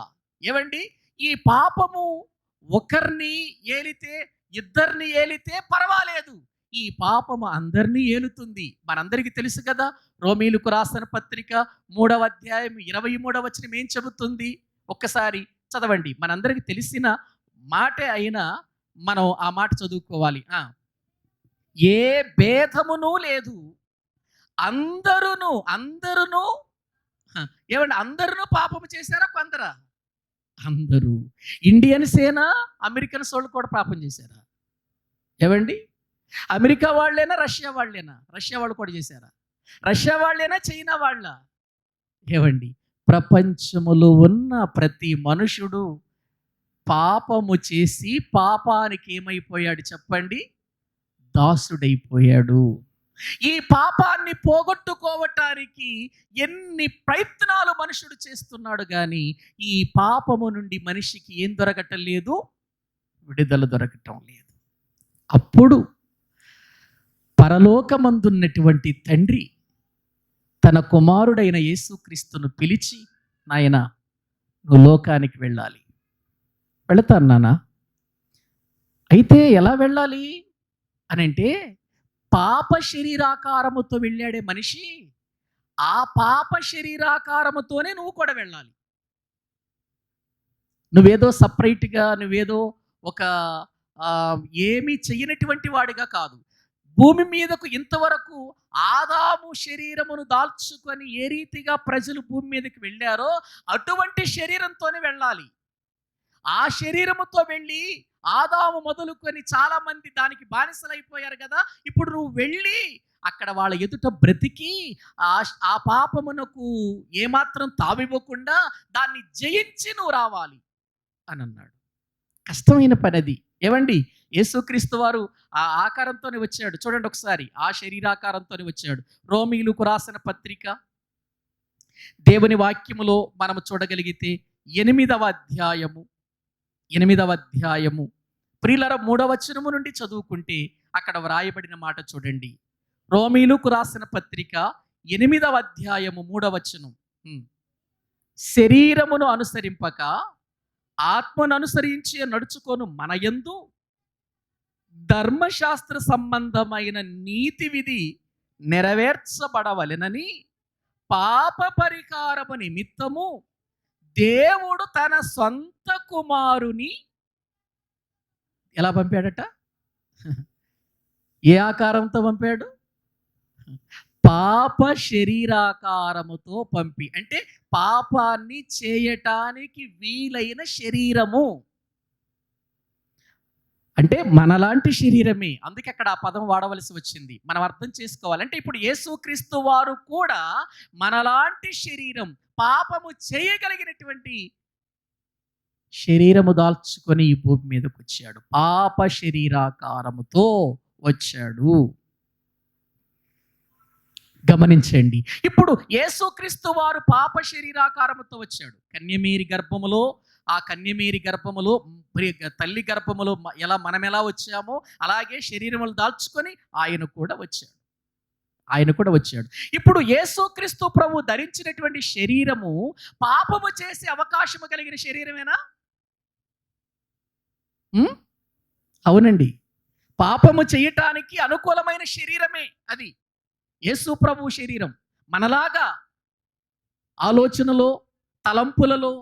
ఏవండి, ఈ పాపము ఒకరిని ఏలితే, ఇద్దరిని ఏలితే పర్వాలేదు, ఈ పాపము అందరినీ ఏలుతుంది. మనందరికీ తెలుసు కదా, రోమీలకు రాసిన పత్రిక 3వ అధ్యాయం 23వ వచనం ఏం చెబుతుంది? ఒక్కసారి చదవండి. మనందరికీ తెలిసిన మాటే అయినా మనం ఆ మాట చదువుకోవాలి. ఏ భేదమును లేదు, అందరును ఏమండి, అందరును పాపము చేశారా కొందరా? అందరూ. ఇండియన్సేనా, అమెరికన్స్ వాళ్ళు కూడా పాపం చేశారా? ఏవండి, అమెరికా వాళ్ళేనా, రష్యా వాళ్ళేనా? రష్యా వాళ్ళు కూడా చేశారా? రష్యా వాళ్ళేనా, చైనా వాళ్ళ? ఏవండి, ప్రపంచములో ఉన్న ప్రతి మనుషుడు పాపము చేసి పాపానికి ఏమైపోయాడు చెప్పండి? దాసుడైపోయాడు. ఈ పాపాన్ని పోగొట్టుకోవటానికి ఎన్ని ప్రయత్నాలు మనుషుడు చేస్తున్నాడు కానీ ఈ పాపము నుండి మనిషికి ఏం దొరకటం లేదు? విడుదల దొరకటం లేదు. అప్పుడు పరలోకమందున్నటువంటి తండ్రి తన కుమారుడైన యేసుక్రీస్తును పిలిచి, నాయనా, నువ్వు లోకానికి వెళ్ళాలి. వెళతాను నాన్న. అయితే ఎలా వెళ్ళాలి అని అంటే, పాప శరీరాకారముతో వెళ్ళాడే మనిషి, ఆ పాప శరీరాకారముతోనే నువ్వు కూడా వెళ్ళాలి. నువ్వేదో సపరేట్గా, నువ్వేదో ఒక ఏమీ చెయ్యనటువంటి వాడిగా కాదు. భూమి మీదకు ఇంతవరకు ఆదాము శరీరమును దాల్చుకొని ఏ రీతిగా ప్రజలు భూమి మీదకి వెళ్ళారో అటువంటి శరీరంతోనే వెళ్ళాలి. ఆ శరీరముతో వెళ్ళి ఆదాము మొదలుకొని చాలా మంది దానికి బానిసలైపోయారు కదా. ఇప్పుడు నువ్వు వెళ్ళి అక్కడ వాళ్ళ ఎదుట బ్రతికి ఆ పాపమునకు ఏమాత్రం తావివ్వకుండా దాన్ని జయించి నువ్వు రావాలి అని అన్నాడు. కష్టమైన పని అది. ఏవండి, యేసుక్రీస్తు వారు ఆ ఆకారంతోనే వచ్చాడు. చూడండి ఒకసారి, ఆ శరీరాకారంతోనే వచ్చాడు. రోమీయులకు రాసిన పత్రిక దేవుని వాక్యములో మనము చూడగలిగితే 8వ అధ్యాయము ప్రియులారా 3వ వచనము నుండి చదువుకుంటే అక్కడ వ్రాయబడిన మాట చూడండి. రోమీయులకు రాసిన పత్రిక 8వ అధ్యాయము 3వ వచనం. శరీరమును అనుసరింపక ఆత్మను అనుసరించి నడుచుకోను మన యందు ధర్మశాస్త్ర సంబంధమైన నీతి విధి నెరవేర్చబడవలెనని పాప పరిహారము నిమిత్తము దేవుడు తన సొంత కుమారుని ఎలా పంపాడట? ఏ ఆకారంతో పంపాడు? పాప శరీరాకారముతో పంపి. అంటే పాపాన్ని చేయటానికి వీలైన శరీరము అంటే మనలాంటి శరీరమే. అందుకే అక్కడ ఆ పదం వాడవలసి వచ్చింది. మనం అర్థం చేసుకోవాలంటే ఇప్పుడు యేసుక్రీస్తు వారు కూడా మనలాంటి శరీరం, పాపము చేయగలిగినటువంటి శరీరము దాల్చుకొని ఈ భూమి మీదకి వచ్చాడు. పాప శరీరాకారముతో వచ్చాడు. గమనించండి. ఇప్పుడు యేసుక్రీస్తు వారు పాప శరీరాకారముతో వచ్చాడు. కన్యమేరి గర్భములో, ఆ కన్యమేరి గర్భములో, తల్లి గర్భములో మనం ఎలా వచ్చామో అలాగే శరీరములు దాల్చుకొని ఆయన కూడా వచ్చాడు. ఇప్పుడు యేసుక్రీస్తు ప్రభు ధరించినటువంటి శరీరము పాపము చేసే అవకాశము కలిగిన శరీరమేనా? అవునండి, పాపము చేయటానికి అనుకూలమైన శరీరమే అది యేసు ప్రభు శరీరం. మనలాగా ఆలోచనలో, తలంపులలో,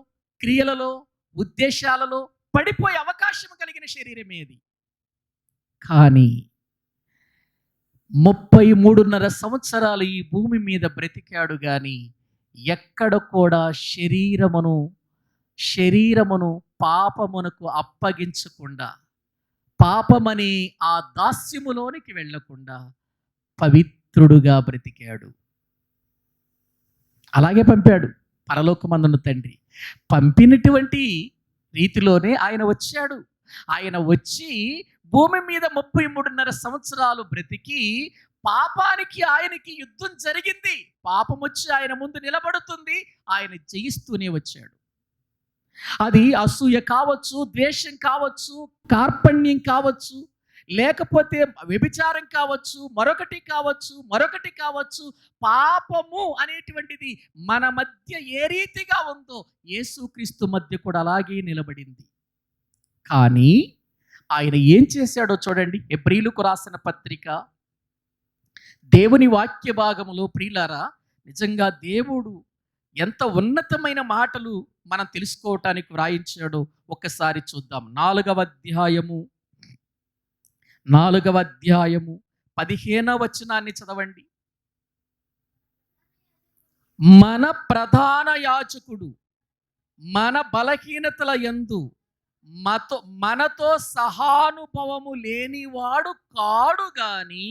క్రియలలో, ఉద్దేశాలలో పడిపోయే అవకాశం కలిగిన శరీరమే అది. కానీ 33.5 సంవత్సరాలు ఈ భూమి మీద బ్రతికాడు కానీ ఎక్కడ కూడా శరీరమును పాపమునకు అప్పగించకుండా, పాపమని ఆ దాస్యములోనికి వెళ్ళకుండా పవిత్రుడుగా బ్రతికాడు. అలాగే పంపాడు పరలోకమందున్న తండ్రి. పంపినటువంటి రీతిలోనే ఆయన వచ్చాడు. ఆయన వచ్చి భూమి మీద 33.5 సంవత్సరాలు బ్రతికి పాపానికి ఆయనకి యుద్ధం జరిగింది. పాపం వచ్చి ఆయన ముందు నిలబడుతుంది. ఆయన జయిస్తూనే వచ్చాడు. అది అసూయ కావచ్చు, ద్వేషం కావచ్చు, కార్పణ్యం కావచ్చు, లేకపోతే వ్యభిచారం కావచ్చు, మరొకటి కావచ్చు. పాపము అనేటువంటిది మన మధ్య ఏ రీతిగా ఉందో యేసుక్రీస్తు మధ్య కూడా అలాగే నిలబడింది. కానీ ఆయన ఏం చేశాడో చూడండి. హెబ్రీయులకు రాసిన పత్రిక దేవుని వాక్య భాగములో ప్రియులారా, నిజంగా దేవుడు ఎంత ఉన్నతమైన మాటలు మనం తెలుసుకోవటానికి వ్రాయించాడో ఒక్కసారి చూద్దాం. 4వ అధ్యాయము 4వ అధ్యాయము 15వ వచనాన్ని చదవండి. మన ప్రధాన యాజకుడు మన బలహీనతల యందు మనతో సహానుభవము లేనివాడు కాడు గాని.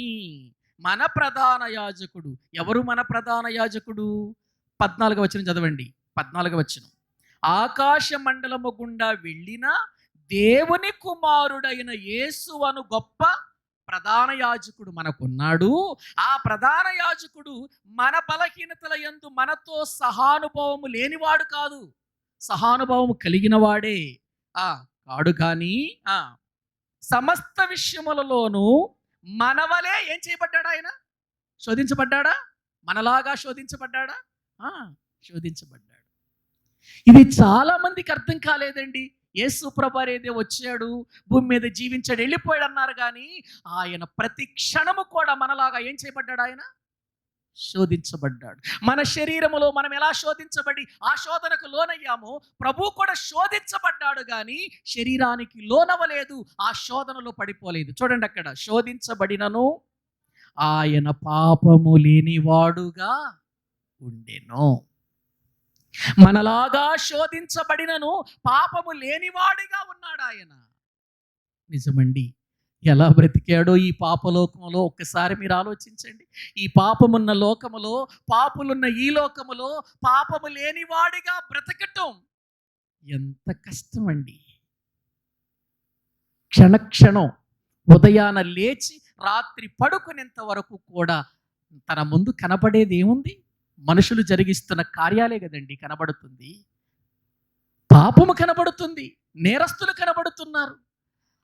మన ప్రధాన యాజకుడు ఎవరు? మన ప్రధాన యాజకుడు 14వ వచనం చదవండి. 14వ వచనం, ఆకాశ మండలము గుండా వెళ్ళిన దేవుని కుమారుడైన యేసు అను గొప్ప ప్రధాన యాజకుడు మనకున్నాడు. ఆ ప్రధాన యాజకుడు మన బలహీనతల యందు మనతో సహానుభవము లేనివాడు కాదు, సహానుభవము కలిగిన వాడే కాడు కానీ సమస్త విషయములలోనూ మనవలే ఏం చేయబడ్డాడు? ఆయన శోధించబడ్డాడా? మనలాగా శోధించబడ్డాడా? శోధించబడ్డాడు. ఇది చాలా మందికి అర్థం కాలేదండి. యేసు ప్రభువారేదే వచ్చాడు, భూమి మీద జీవించాడు, వెళ్ళిపోయాడు అన్నారు కానీ ఆయన ప్రతి క్షణము కూడా మనలాగా ఏం చేయబడ్డాడు? ఆయన శోధించబడ్డాడు. మన శరీరములో మనం ఎలా శోధించబడి ఆ శోధనకు లోనయ్యామో ప్రభు కూడా శోధించబడ్డాడు కానీ శరీరానికి లోనవలేదు, ఆ శోధనలో పడిపోలేదు. చూడండి అక్కడ, శోధించబడినను ఆయన పాపము లేనివాడుగా ఉండెను. మనలాగా శోధించబడినను పాపము లేనివాడిగా ఉన్నాడు ఆయన. నిజమండి. ఎలా బ్రతికాడో ఈ పాపలోకములో ఒక్కసారి మీరు ఆలోచించండి. ఈ పాపమున్న లోకములో, పాపులున్న ఈ లోకములో పాపము లేనివాడిగా బ్రతకటం ఎంత కష్టం అండి. క్షణక్షణం ఉదయాన లేచి రాత్రి పడుకునేంత వరకు కూడా తన ముందు కనబడేది ఏముంది? మనుషులు జరిగిస్తున్న కార్యాలే కదండి కనబడుతుంది. పాపము కనబడుతుంది, నేరస్తులు కనబడుతున్నారు,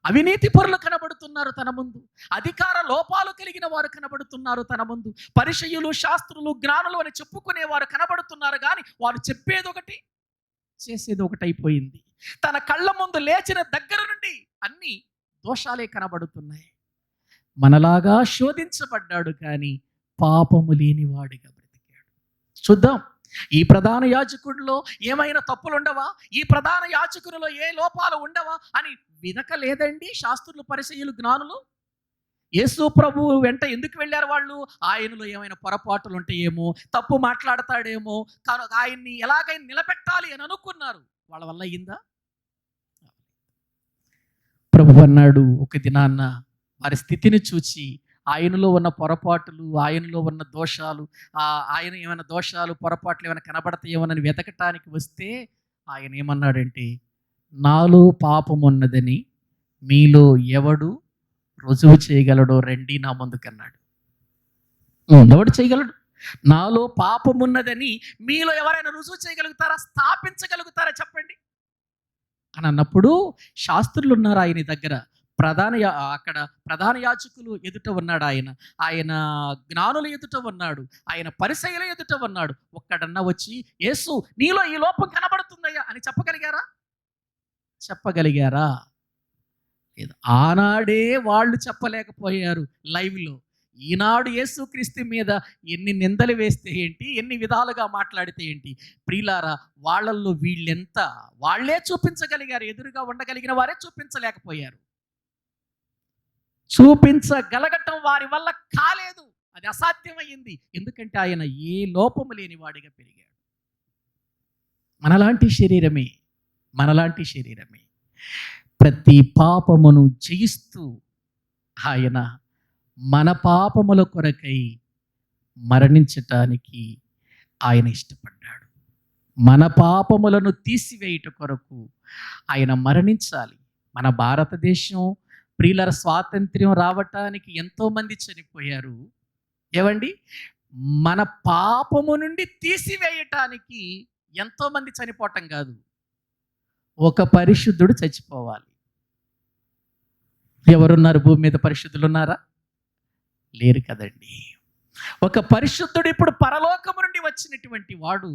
అవినీతి పరులు కనబడుతున్నారు తన ముందు, అధికార లోపాలు కలిగిన వారు కనబడుతున్నారు తన ముందు, పరిసయ్యులు, శాస్త్రులు, జ్ఞానులు అని చెప్పుకునేవారు కనబడుతున్నారు కానీ వారు చెప్పేది ఒకటి, చేసేది ఒకటి అయిపోయింది. తన కళ్ళ ముందు లేచిన దగ్గర నుండి అన్ని దోషాలే కనబడుతున్నాయి. మనలాగా శోధించబడ్డాడు కానీ పాపము లేనివాడిగా బ్రతికాడు. చూద్దాం, ఈ ప్రధాన యాజకుడిలో ఏమైనా తప్పులు ఉండవా, ఈ ప్రధాన యాజకునిలో ఏ లోపాలు ఉండవా అని వినకలేదండి శాస్త్రులు, పరిసయ్యులు, జ్ఞానులు. యేసు ప్రభువు వెంట ఎందుకు వెళ్ళారు వాళ్ళు? ఆయనలో ఏమైనా పొరపాటులు ఉంటాయేమో, తప్పు మాట్లాడతాడేమో, ఆయన్ని ఎలాగైనా నిలబెట్టాలి అని అనుకున్నారు. వాళ్ళ వల్ల అయిందా? ప్రభు అన్నాడు ఒక దినాన్న వారి స్థితిని చూచి, ఆయనలో ఉన్న పొరపాటులు, ఆయనలో ఉన్న దోషాలు, ఆయన ఏమైనా దోషాలు, పొరపాట్లు ఏమైనా కనబడతాయేమోనని వెతకటానికి వస్తే ఆయన ఏమన్నాడంటే, నాలో పాపం ఉన్నదని మీలో ఎవడు రుజువు చేయగలడో రండి నా ముందుకన్నాడు. ఎవడు చేయగలడు? నాలో పాపం ఉన్నదని మీలో ఎవరైనా రుజువు చేయగలుగుతారా, స్థాపించగలుగుతారా చెప్పండి అని అన్నప్పుడు శాస్త్రులు ఉన్నారు ఆయన దగ్గర, అక్కడ ప్రధాన యాజకులు ఎదుట ఉన్నాడు ఆయన జ్ఞానుల ఎదుట ఉన్నాడు, ఆయన పరిసయ్యుల ఎదుట ఉన్నాడు. ఒక్కడన్నా వచ్చి యేసు నీలో ఈ లోపం కనబడుతుందయ్యా అని చెప్పగలిగారా? లేదు. ఆనాడే వాళ్ళు చెప్పలేకపోయారు లైవ్లో. ఈనాడు యేసుక్రీస్తు మీద ఎన్ని నిందలు వేస్తే ఏంటి, ఎన్ని విధాలుగా మాట్లాడితే ఏంటి, ప్రియులారా వాళ్ళల్లో వాళ్ళే చూపించగలిగారు, ఎదురుగా ఉండగలిగిన వారే చూపించలేకపోయారు. చూపించగలగటం వారి వల్ల కాలేదు, అది అసాధ్యమైంది. ఎందుకంటే ఆయన ఏ లోపము లేని వాడిగా పెరిగాడు. మనలాంటి శరీరమే ప్రతి పాపమును జయిస్తూ ఆయన మన పాపముల కొరకై మరణించటానికి ఆయన ఇష్టపడ్డాడు. మన పాపములను తీసివేయుట కొరకు ఆయన మరణించాలి. మన భారతదేశం ప్రియులర స్వాతంత్ర్యం రావటానికి ఎంతోమంది చనిపోయారు. ఏవండి, మన పాపము నుండి తీసివేయటానికి ఎంతోమంది చనిపోవటం కాదు, ఒక పరిశుద్ధుడు చచ్చిపోవాలి. ఎవరున్నారు భూమి మీద? పరిశుద్ధులు ఉన్నారా? లేరు కదండి. ఒక పరిశుద్ధుడు ఇప్పుడు పరలోకము నుండి వచ్చినటువంటి వాడు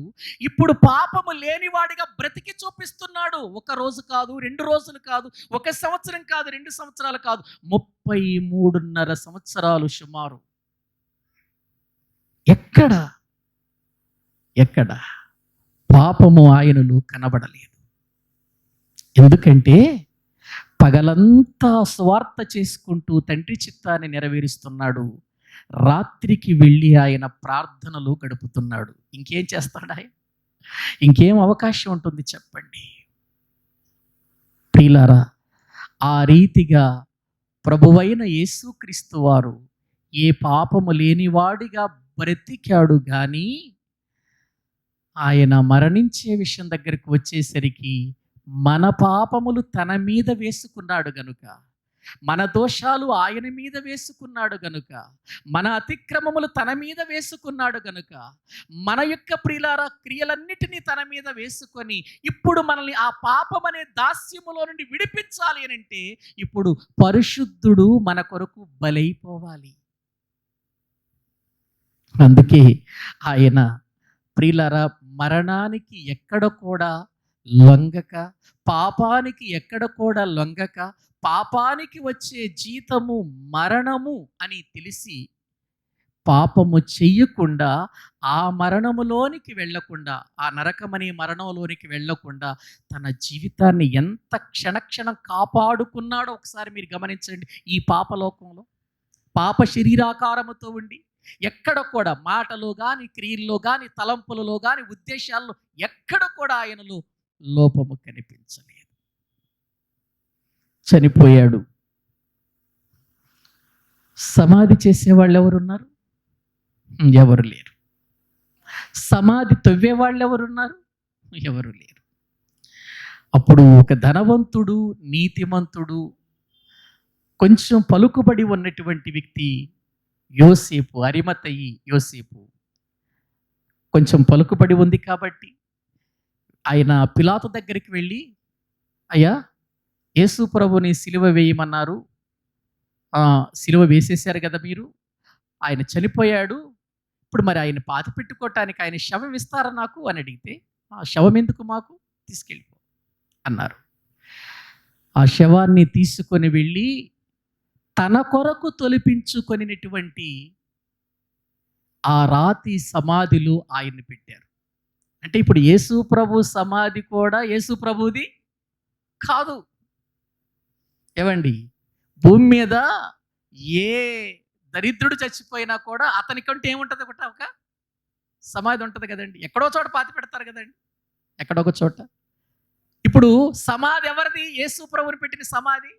ఇప్పుడు పాపము లేనివాడిగా బ్రతికి చూపిస్తున్నాడు. ఒక రోజు కాదు, 2 రోజులు కాదు, 1 సంవత్సరం కాదు, 2 సంవత్సరాలు కాదు, 33.5 సంవత్సరాలు సుమారు. ఎక్కడ పాపము ఆయనలో కనబడలేదు. ఎందుకంటే పగలంతా స్వార్థ చేసుకుంటూ తండ్రి చిత్తాన్ని నెరవేరుస్తున్నాడు. రాత్రికి వెళ్ళి ఆయన ప్రార్థనలు గడుపుతున్నాడు. ఇంకేం చేస్తాడు ఆయన? ఇంకేం అవకాశం ఉంటుంది చెప్పండి? ప్రియులారా, ఆ రీతిగా ప్రభువైన యేసుక్రీస్తు వారు ఏ పాపము లేనివాడిగా బ్రతికాడు కానీ ఆయన మరణించే విషయం దగ్గరికి వచ్చేసరికి మన పాపములు తన మీద వేసుకున్నాడు గనుక, మన దోషాలు ఆయన మీద వేసుకున్నాడు గనుక, మన అతిక్రమములు తన మీద వేసుకున్నాడు గనుక, మన యొక్క ప్రియులారా క్రియలన్నిటినీ తన మీద వేసుకొని ఇప్పుడు మనల్ని ఆ పాపం అనే దాస్యములో నుండి విడిపించాలి అని అంటే ఇప్పుడు పరిశుద్ధుడు మన కొరకు బలైపోవాలి. అందుకే ఆయన ప్రియులారా మరణానికి ఎక్కడ కూడా లొంగక, పాపానికి ఎక్కడ కూడా లొంగక, పాపానికి వచ్చే జీతము మరణము అని తెలిసి పాపము చెయ్యకుండా, ఆ మరణములోనికి వెళ్ళకుండా, ఆ నరకమనే మరణంలోనికి వెళ్ళకుండా తన జీవితాన్ని ఎంత క్షణక్షణం కాపాడుకున్నాడో ఒకసారి మీరు గమనించండి. ఈ పాపలోకంలో పాప శరీరాకారముతో ఉండి ఎక్కడ కూడా మాటలో కానీ, క్రియల్లో కానీ, తలంపులలో కానీ, ఉద్దేశాల్లో ఎక్కడ కూడా ఆయనలో లోపము కనిపించలేదు. చనిపోయాడు. సమాధి చేసేవాళ్ళు ఎవరున్నారు? ఎవరు లేరు. సమాధి తవ్వేవాళ్ళు ఎవరున్నారు? ఎవరు లేరు. అప్పుడు ఒక ధనవంతుడు, నీతిమంతుడు, కొంచెం పలుకుబడి ఉన్నటువంటి వ్యక్తి యోసేపు, అరిమతయి యోసేపు, కొంచెం పలుకుబడి ఉంది కాబట్టి ఆయన పిలాతు దగ్గరికి వెళ్ళి, అయ్యా యేసు ప్రభుని సిలువ వేయమన్నారు, సిలువ వేసేశారు కదా మీరు, ఆయన చనిపోయాడు, ఇప్పుడు మరి ఆయన పాతి పెట్టుకోవటానికి ఆయన శవం ఇస్తారా నాకు అని అడిగితే, ఆ శవం ఎందుకు, మాకు తీసుకెళ్ళిపో అన్నారు. ఆ శవాన్ని తీసుకొని వెళ్ళి తన కొరకు తొలిపించుకొనినటువంటి ఆ రాతి సమాధిలో ఆయన్ని పెట్టారు. అంటే ఇప్పుడు యేసు ప్రభు సమాధి కూడా యేసు ప్రభుది కాదు. ఏమండి, భూమి మీద ఏ దరిద్రుడు చచ్చిపోయినా కూడా అతనికంటే ఏముంటుంది? ఒక సమాధి ఉంటుంది కదండి, ఎక్కడో చోట పాతి పెడతారు కదండి, ఎక్కడొక చోట. ఇప్పుడు సమాధి ఎవరిది? యేసు ప్రభుని పెట్టిన సమాధి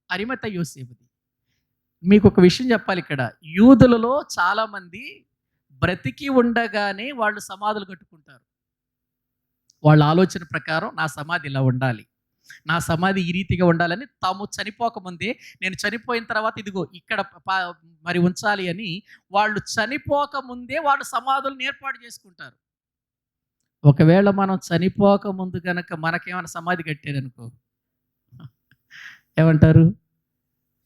అరిమత యోసేపుది. మీకు ఒక విషయం చెప్పాలి ఇక్కడ, యూదులలో చాలామంది బ్రతికి ఉండగానే వాళ్ళు సమాధులు కట్టుకుంటారు. వాళ్ళ ఆలోచన ప్రకారం నా సమాధి ఇలా ఉండాలి, నా సమాధి ఈ రీతిగా ఉండాలని తాము చనిపోకముందే, నేను చనిపోయిన తర్వాత ఇదిగో ఇక్కడ మరి ఉంచాలి అని వాళ్ళు చనిపోకముందే వాళ్ళు సమాధులను ఏర్పాటు చేసుకుంటారు. ఒకవేళ మనం చనిపోకముందు కనుక మనకేమైనా సమాధి కట్టారనుకో, ఏమంటారు?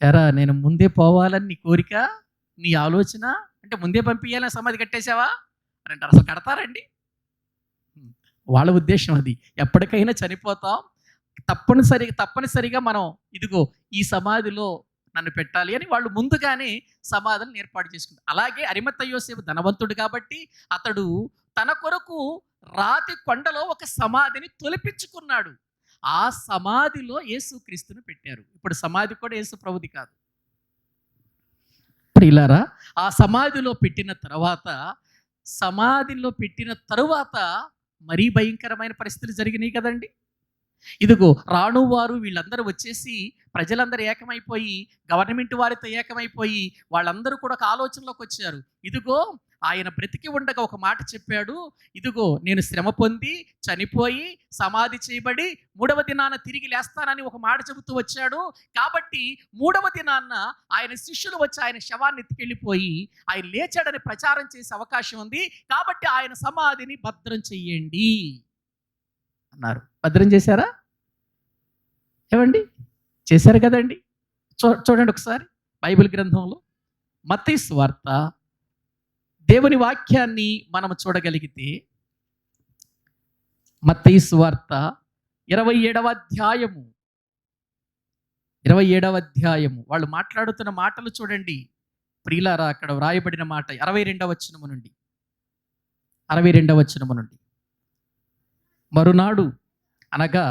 ఎరా నేను ముందే పోవాలని నీ కోరిక, నీ ఆలోచన, అంటే ముందే పంపించాలని సమాధి కట్టేసావా అని అంటారు. అసలు కడతారండి? వాళ్ళ ఉద్దేశం అది. ఎప్పటికైనా చనిపోతాం, తప్పనిసరిగా మనం ఇదిగో ఈ సమాధిలో నన్ను పెట్టాలి అని వాళ్ళు ముందుగానే సమాధులను ఏర్పాటు చేసుకుంటారు. అలాగే అరిమత యోసేపు ధనవంతుడు కాబట్టి అతడు తన కొరకు రాతి కొండలో ఒక సమాధిని తొలిపించుకున్నాడు. ఆ సమాధిలో యేసుక్రీస్తును పెట్టారు. ఇప్పుడు సమాధి కూడా యేసు ప్రభుది కాదు. ప్రియులారా, ఆ సమాధిలో పెట్టిన తరువాత మరీ భయంకరమైన పరిస్థితులు జరిగినాయి కదండి. ఇదిగో రాణువారు వీళ్ళందరూ వచ్చేసి ప్రజలందరూ ఏకమైపోయి, గవర్నమెంట్ వారితో ఏకమైపోయి వాళ్ళందరూ కూడా ఒక ఆలోచనలోకి వచ్చారు. ఇదిగో ఆయన బ్రతికి ఉండగా ఒక మాట చెప్పాడు, ఇదిగో నేను శ్రమ పొంది చనిపోయి సమాధి చేయబడి 3వ దినాన తిరిగి లేస్తానని ఒక మాట చెబుతూ వచ్చాడు. కాబట్టి 3వ దినాన్న ఆయన శిష్యులు వచ్చి ఆయన శవాన్ని ఎత్తుకెళ్ళిపోయి ఆయన లేచాడని ప్రచారం చేసే అవకాశం ఉంది, కాబట్టి ఆయన సమాధిని భద్రం చెయ్యండి అన్నారు. భద్రం చేశారా? ఏమండి, చేశారు కదండి. చూడండి ఒకసారి బైబిల్ గ్రంథంలో మత్తయి సువార్త దేవుని వాక్యాన్ని మనం చూడగలిగితే, మత్తయి సువార్త 27వ అధ్యాయము వాళ్ళు మాట్లాడుతున్న మాటలు చూడండి ప్రియులారా. అక్కడ వ్రాయబడిన మాట 62వ వచనము నుండి, మరునాడు అనగా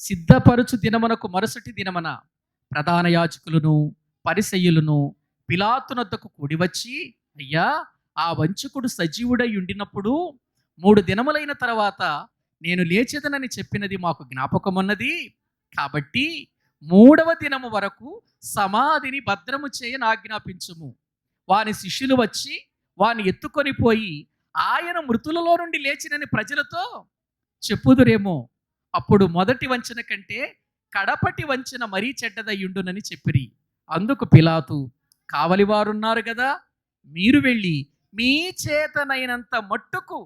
సిద్ధపరుచు దినమునకు మరుసటి దినమున ప్రధాన యాజకులను పరిసయ్యులను పిలాతునొద్దకు కూడి వచ్చి, అయ్యా, ఆ వంచకుడు సజీవుడై ఉండినప్పుడు 3 దినములైన తర్వాత నేను లేచెదనని చెప్పినది మాకు జ్ఞాపకమున్నది. కాబట్టి 3వ దినము వరకు సమాధిని భద్రము చేయని ఆజ్ఞాపించుము. వాని శిష్యులు వచ్చి వాని ఎత్తుకొని పోయి ఆయన మృతులలో నుండి లేచినని ప్రజలతో చెప్పుదురేమో. అప్పుడు మొదటి వంచన కంటే కడపటి వంచన మరీ చెడ్డదయ్యుండునని చెప్పిరి. అందుకు పిలాతు, కావలివారున్నారు కదా, మీరు వెళ్ళి మీ చేతనైనంత మట్టుకు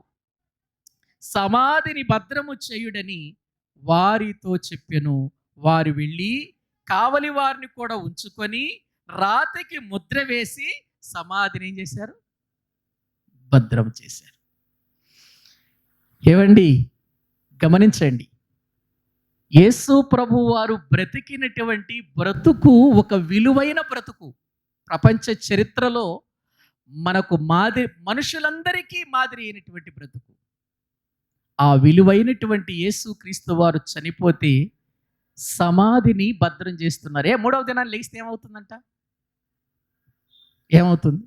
సమాధిని భద్రము చేయుడని వారితో చెప్పెను. వారు వెళ్ళి కావలి వారిని కూడా ఉంచుకొని రాతికి ముద్ర వేసి సమాధిని ఏం చేశారు? భద్రం చేశారు. ఏవండి, గమనించండి, యేసు ప్రభు వారు బ్రతికినటువంటి బ్రతుకు ఒక విలువైన బ్రతుకు. ప్రపంచ చరిత్రలో మనకు మనుషులందరికీ మాదిరి అయినటువంటి బ్రతుకు. ఆ విలువైనటువంటి యేసు క్రీస్తు వారు చనిపోతే సమాధిని భద్రం చేస్తున్నారు. 3వ దినాన్ని లేస్తే ఏమవుతుందంట? ఏమవుతుంది?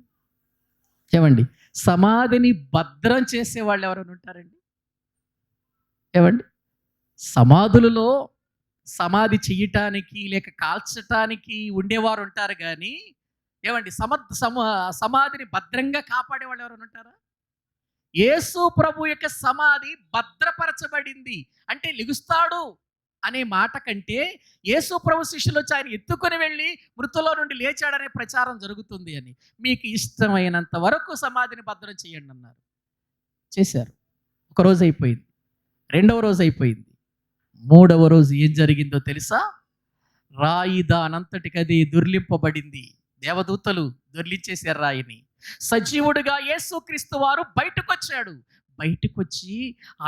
ఏమండి, సమాధిని భద్రం చేసే వాళ్ళు ఎవరైనా ఉంటారండి? ఏమండి, సమాధులలో సమాధి చెయ్యటానికి లేక కాల్చటానికి ఉండేవారు ఉంటారు కానీ, ఏమండి, సమాధిని భద్రంగా కాపాడే వాళ్ళు ఎవరైనా ఉంటారా? యేసు ప్రభు యొక్క సమాధి భద్రపరచబడింది అంటే లెగుస్తాడు అనే మాట కంటే యేసు ప్రభు శిష్యులు వచ్చి ఆయన ఎత్తుకొని వెళ్ళి మృతులో నుండి లేచాడనే ప్రచారం జరుగుతుంది అని. మీకు ఇష్టమైనంత వరకు సమాధిని భద్రం చేయండి అన్నారు. చేశారు. 1 రోజు అయిపోయింది, 2వ రోజు అయిపోయింది, 3వ రోజు ఏం జరిగిందో తెలుసా? రాయి దానంతటికది దుర్లింపబడింది. దేవదూతలు దొర్లించేశారు రాయిని. సజీవుడిగా యేసుక్రీస్తు వారు బయటకు వచ్చాడు. బయటకు వచ్చి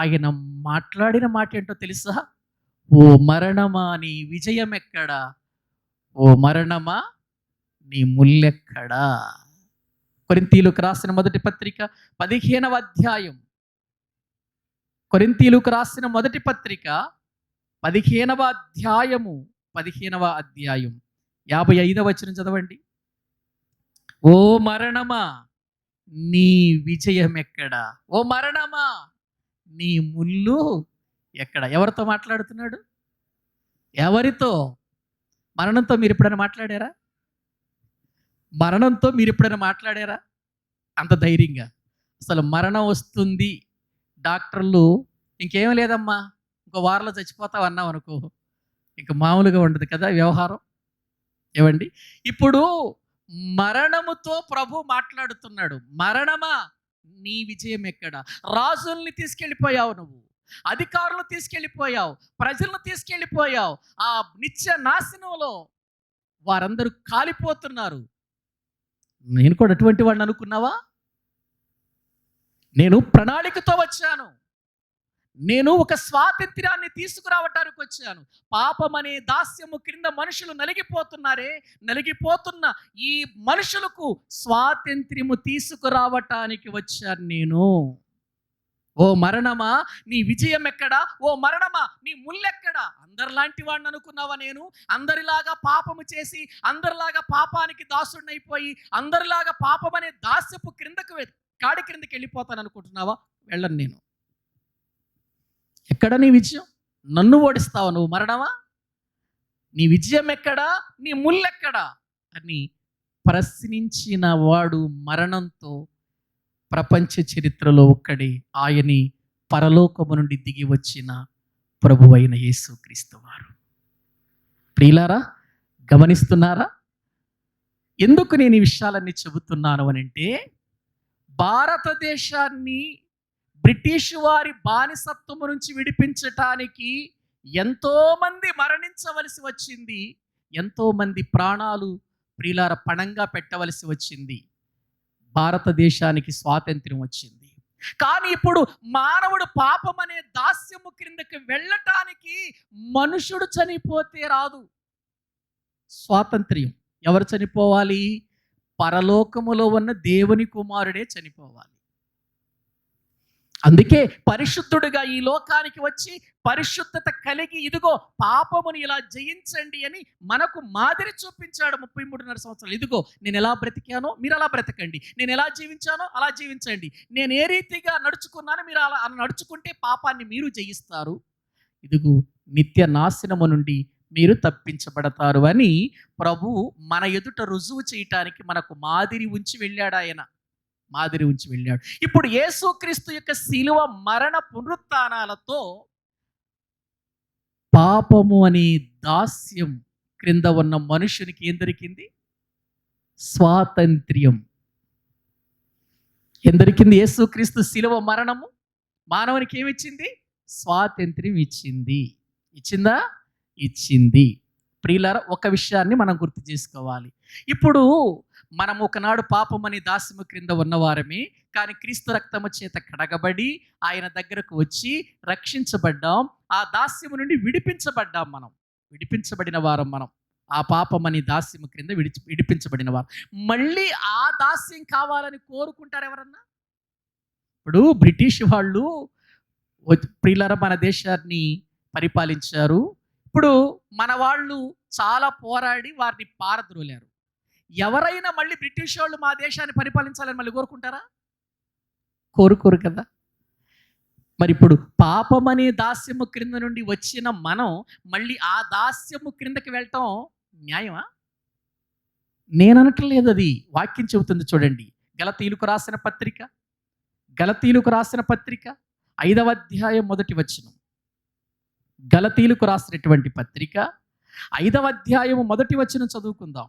ఆయన మాట్లాడిన మాట ఏంటో తెలుసా? ఓ మరణమా, నీ విజయం ఎక్కడా? ఓ మరణమా, నీ ముల్లెక్కడా? కొరింథీయులకు రాసిన మొదటి పత్రిక 15వ అధ్యాయం. కొరింథీయులకు రాసిన మొదటి పత్రిక 15వ అధ్యాయము 15వ అధ్యాయం 55వ వచనం చదవండి. ఓ మరణమా, నీ విజయం ఎక్కడా? ఓ మరణమా, నీ ముల్లు ఎక్కడ? ఎవరితో మాట్లాడుతున్నాడు? ఎవరితో? మరణంతో మీరు ఎప్పుడైనా మాట్లాడారా? మరణంతో మీరు ఎప్పుడైనా మాట్లాడారా అంత ధైర్యంగా? అసలు మరణం వస్తుంది, డాక్టర్లు ఇంకేం లేదమ్మా, ఇంకో వారంలో చచ్చిపోతావు అన్నావు అనుకో, ఇంక మామూలుగా ఉండదు కదా వ్యవహారం. ఏమండి, ఇప్పుడు మరణముతో ప్రభు మాట్లాడుతున్నాడు. మరణమా, నీ విజయం ఎక్కడ? రాజుల్ని తీసుకెళ్ళిపోయావు నువ్వు, అధికారులు తీసుకెళ్ళిపోయావు, ప్రజలను తీసుకెళ్ళిపోయావు. ఆ నిత్య నాశనంలో వారందరూ కాలిపోతున్నారు. నేను కూడా అటువంటి వాడిని అనుకున్నావా? నేను ప్రణాళికతో వచ్చాను. నేను ఒక స్వాతంత్ర్యాన్ని తీసుకురావటానికి వచ్చాను. పాపం అనే దాస్యము క్రింద మనుషులు నలిగిపోతున్నారే, నలిగిపోతున్న ఈ మనుషులకు స్వాతంత్ర్యము తీసుకురావటానికి వచ్చాను నేను. ఓ మరణమా, నీ విజయం ఎక్కడా? ఓ మరణమా, నీ ముల్లెక్కడా? అందరిలాంటి వాడిని అనుకున్నావా? నేను అందరిలాగా పాపము చేసి అందరిలాగా పాపానికి దాసుడినైపోయి అందరిలాగా పాపం అనే దాస్యపు కాడి క్రిందకి వెళ్ళిపోతాను అనుకుంటున్నావా? వెళ్ళను నేను. ఎక్కడ నీ విజయం? నన్ను ఓడిస్తావా నువ్వు మరణమా? నీ విజయం ఎక్కడా? నీ ముల్లెక్కడా అని ప్రశ్నించిన వాడు మరణంతో ప్రపంచ చరిత్రలో ఒక్కడే, ఆయని పరలోకము నుండి దిగి వచ్చిన ప్రభువైన యేసుక్రీస్తు వారు. ప్రియులారా, గమనిస్తున్నారా? ఎందుకు నేను ఈ విషయాలన్నీ చెబుతున్నాను అనంటే, భారతదేశాన్ని బ్రిటిష్ వారి బానిసత్వము నుంచి విడిపించటానికి ఎంతోమంది మరణించవలసి వచ్చింది, ఎంతోమంది ప్రాణాలు ప్రియులార పణంగా పెట్టవలసి వచ్చింది. భారతదేశానికి స్వాతంత్ర్యం వచ్చింది. కానీ ఇప్పుడు మానవుడు పాపం అనే దాస్యము క్రిందకి వెళ్ళటానికి మనుషుడు చనిపోతే రాదు స్వాతంత్ర్యం. ఎవరు చనిపోవాలి? పరలోకములో ఉన్న దేవుని కుమారుడే చనిపోవాలి. అందుకే పరిశుద్ధుడుగా ఈ లోకానికి వచ్చి పరిశుద్ధత కలిగి ఇదిగో పాపముని ఇలా జయించండి అని మనకు మాదిరి చూపించాడు. 33.5 సంవత్సరాలు ఇదిగో నేను ఎలా బ్రతికానో మీరు అలా బ్రతకండి, నేను ఎలా జీవించానో అలా జీవించండి, నేను ఏ రీతిగా నడుచుకున్నానో మీరు అలా నడుచుకుంటే పాపాన్ని మీరు జయిస్తారు, ఇదిగో నిత్య నాశనము నుండి మీరు తప్పించబడతారు అని ప్రభు మన ఎదుట రుజువు చేయటానికి మనకు మాదిరి ఉంచి వెళ్ళాడు. ఆయన మాదిరి ఉంచి వెళ్ళాడు. ఇప్పుడు యేసుక్రీస్తు యొక్క శిలువ మరణ పునరుత్థానాలతో పాపము అనే దాస్యం క్రింద ఉన్న మనుషునికి ఏం దొరికింది? స్వాతంత్ర్యం. ఏం దొరికింది? యేసుక్రీస్తు శిలువ మరణము మానవునికి ఏమిచ్చింది? స్వాతంత్ర్యం ఇచ్చింది. ఇచ్చిందా? ఇచ్చింది. ప్రియులారా, ఒక విషయాన్ని మనం గుర్తు చేసుకోవాలి. ఇప్పుడు మనం ఒకనాడు పాపమని దాస్యము క్రింద ఉన్నవారమే, కానీ క్రీస్తు రక్తము చేత కడగబడి ఆయన దగ్గరకు వచ్చి రక్షించబడ్డాం. ఆ దాస్యము నుండి విడిపించబడ్డాం. మనం విడిపించబడిన వారం. మనం ఆ పాపమని దాస్యము క్రింద విడిపించబడిన వారు. మళ్ళీ ఆ దాస్యం కావాలని కోరుకుంటారు ఎవరన్నా? ఇప్పుడు బ్రిటిష్ వాళ్ళు ప్రియులారా మన దేశాన్ని పరిపాలించారు. ఇప్పుడు మన వాళ్ళు చాలా పోరాడి వారిని పారద్రోలారు. ఎవరైనా మళ్ళీ బ్రిటిష్ వాళ్ళు మా దేశాన్ని పరిపాలించాలని మళ్ళీ కోరుకుంటారా? కోరుకోరు కదా. మరి ఇప్పుడు పాపమనే దాస్యము క్రింద నుండి వచ్చిన మనం మళ్ళీ ఆ దాస్యము క్రిందకి వెళ్ళటం న్యాయమా? నేననట్లేదు, అది వాక్యం చెబుతుంది. చూడండి, గలతీయులకు రాసిన పత్రిక 5వ అధ్యాయం 1వ వచనం. గలతీయులకు రాసినటువంటి పత్రిక 5వ అధ్యాయం 1వ వచనం చదువుకుందాం.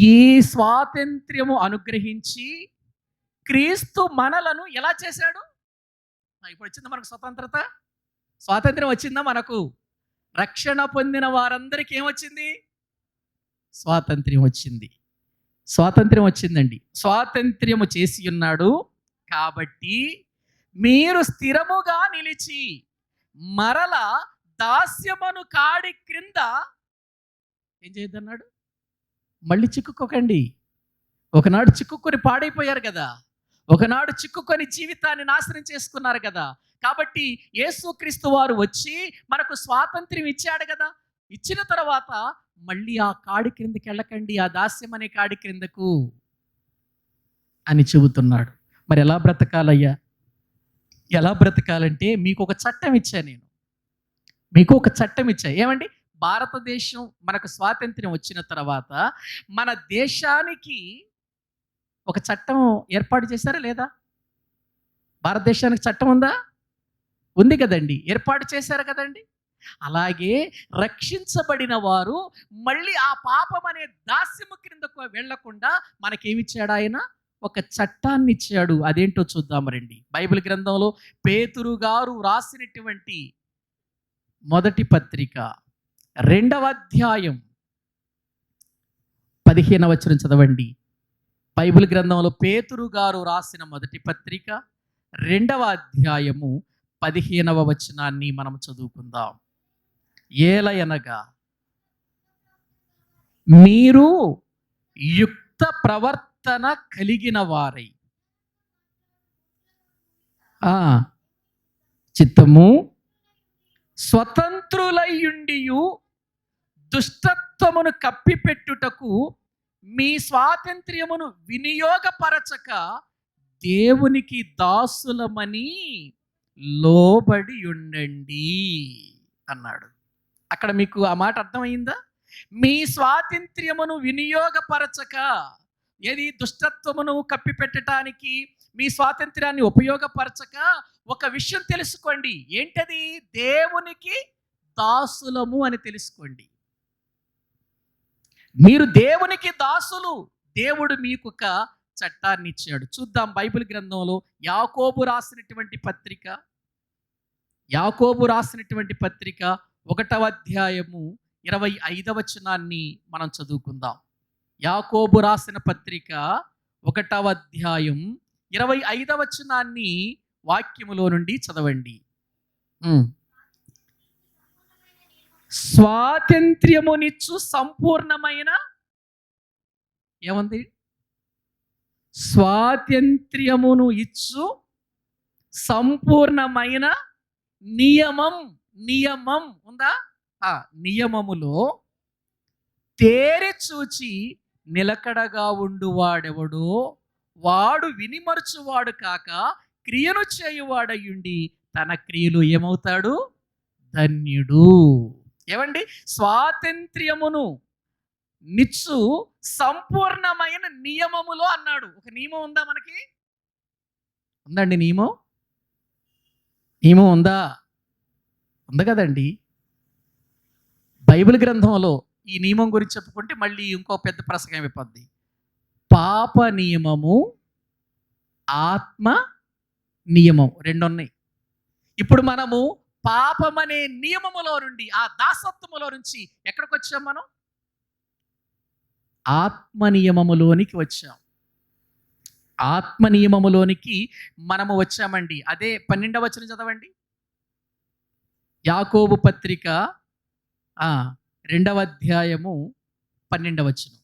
ఈ స్వాతంత్ర్యము అనుగ్రహించి క్రీస్తు మనలను ఎలా చేశాడు? ఇప్పుడు వచ్చిందా మనకు స్వతంత్రత? స్వాతంత్ర్యం వచ్చిందా మనకు? రక్షణ పొందిన వారందరికీ ఏమొచ్చింది? స్వాతంత్ర్యం వచ్చింది. స్వాతంత్ర్యం వచ్చిందండి. స్వాతంత్ర్యము చేసి ఉన్నాడు కాబట్టి మీరు స్థిరముగా నిలిచి మరల దాస్యమును కాడి క్రింద ఏం చేయొద్దన్నాడు? మళ్ళీ చిక్కుకోకండి. ఒకనాడు చిక్కుకొని పాడైపోయారు కదా, ఒకనాడు చిక్కుకొని జీవితాన్ని నాశనం చేసుకున్నారు కదా. కాబట్టి యేసుక్రీస్తు వారు వచ్చి మనకు స్వాతంత్ర్యం ఇచ్చాడు కదా. ఇచ్చిన తర్వాత మళ్ళీ ఆ కాడి క్రిందకి వెళ్ళకండి, ఆ దాస్యం అనే కాడి క్రిందకు అని చెబుతున్నాడు. మరి ఎలా బ్రతకాలయ్యా? ఎలా బ్రతకాలంటే మీకు ఒక చట్టం ఇచ్చా నేను. మీకు ఒక చట్టం ఇచ్చా. ఏమండి? భారతదేశం మనకు స్వాతంత్ర్యం వచ్చిన తర్వాత మన దేశానికి ఒక చట్టం ఏర్పాటు చేశారా లేదా? భారతదేశానికి చట్టం ఉందా? ఉంది కదండి, ఏర్పాటు చేశారు కదండి. అలాగే రక్షించబడిన వారు మళ్ళీ ఆ పాపం అనే దాస్యము క్రిందకు వెళ్లకుండా మనకేమిచ్చాడు? ఆయన ఒక చట్టాన్ని ఇచ్చాడు. అదేంటో చూద్దాం రండి. బైబిల్ గ్రంథంలో పేతురు గారు రాసినటువంటి మొదటి పత్రిక 2వ అధ్యాయం 15వ వచనం చదవండి. బైబిల్ గ్రంథంలో పేతురు గారు రాసిన మొదటి పత్రిక 2వ అధ్యాయము 15వ వచనాన్ని మనం చదువుకుందాం. ఏలయనగా మీరు యుక్త ప్రవర్తన కలిగిన వారై చిత్తము స్వతంత్రులయుండియు దుష్టత్వమును కప్పిపెట్టుటకు మీ స్వాతంత్ర్యమును వినియోగపరచక దేవునికి దాసులమని లోబడి ఉండండి అన్నాడు. అక్కడ మీకు ఆ మాట అర్థమైందా? మీ స్వాతంత్ర్యమును వినియోగపరచక, ఏది దుష్టత్వమును కప్పిపెట్టడానికి మీ స్వాతంత్ర్యాన్ని ఉపయోగపరచక ఒక విషయం తెలుసుకోండి. ఏంటది? దేవునికి దాసులము అని తెలుసుకోండి. మీరు దేవునికి దాసులు. దేవుడు మీకు ఒక చట్టాన్ని ఇచ్చాడు. చూద్దాం బైబిల్ గ్రంథంలో యాకోబు రాసినటువంటి పత్రిక 1వ అధ్యాయము 25వ వచనాన్ని మనం చదువుకుందాం. యాకోబు రాసిన పత్రిక 1వ అధ్యాయం 25వ వచనాన్ని వాక్యములో నుండి చదవండి. స్వాతంత్ర్యమునిచ్చు సంపూర్ణమైన ఏముంది? స్వాతంత్ర్యమును ఇచ్చు సంపూర్ణమైన నియమం. నియమం ఉందా? ఆ నియమములో తేరి చూచి నిలకడగా ఉండువాడెవడో వాడు వినిమర్చువాడు కాక క్రియను చేయువాడయుండి తన క్రియలు ఏమవుతాడు? ధన్యుడు. ఏమండి? స్వాతంత్ర్యమును నిచ్చు సంపూర్ణమైన నియమములో అన్నాడు. ఒక నియమం ఉందా మనకి? ఉందండి నియమం? నియమం ఉందా? ఉంది కదండి. బైబిల్ గ్రంథంలో ఈ నియమం గురించి చెప్పుకుంటే మళ్ళీ ఇంకో పెద్ద ప్రసంగం అయిపోద్ది. పాప నియమము, ఆత్మ నియమం రెండు ఉన్నాయి. ఇప్పుడు మనము పాపం అనే నియమములో నుండి, ఆ దాసత్వములో నుంచి ఎక్కడికి వచ్చాం? మనం ఆత్మ నియమములోనికి వచ్చాం. ఆత్మ నియమములోనికి మనము వచ్చామండి. అదే 12వ వచనం చదవండి. యాకోబు పత్రిక 2వ అధ్యాయము 12వ వచనం.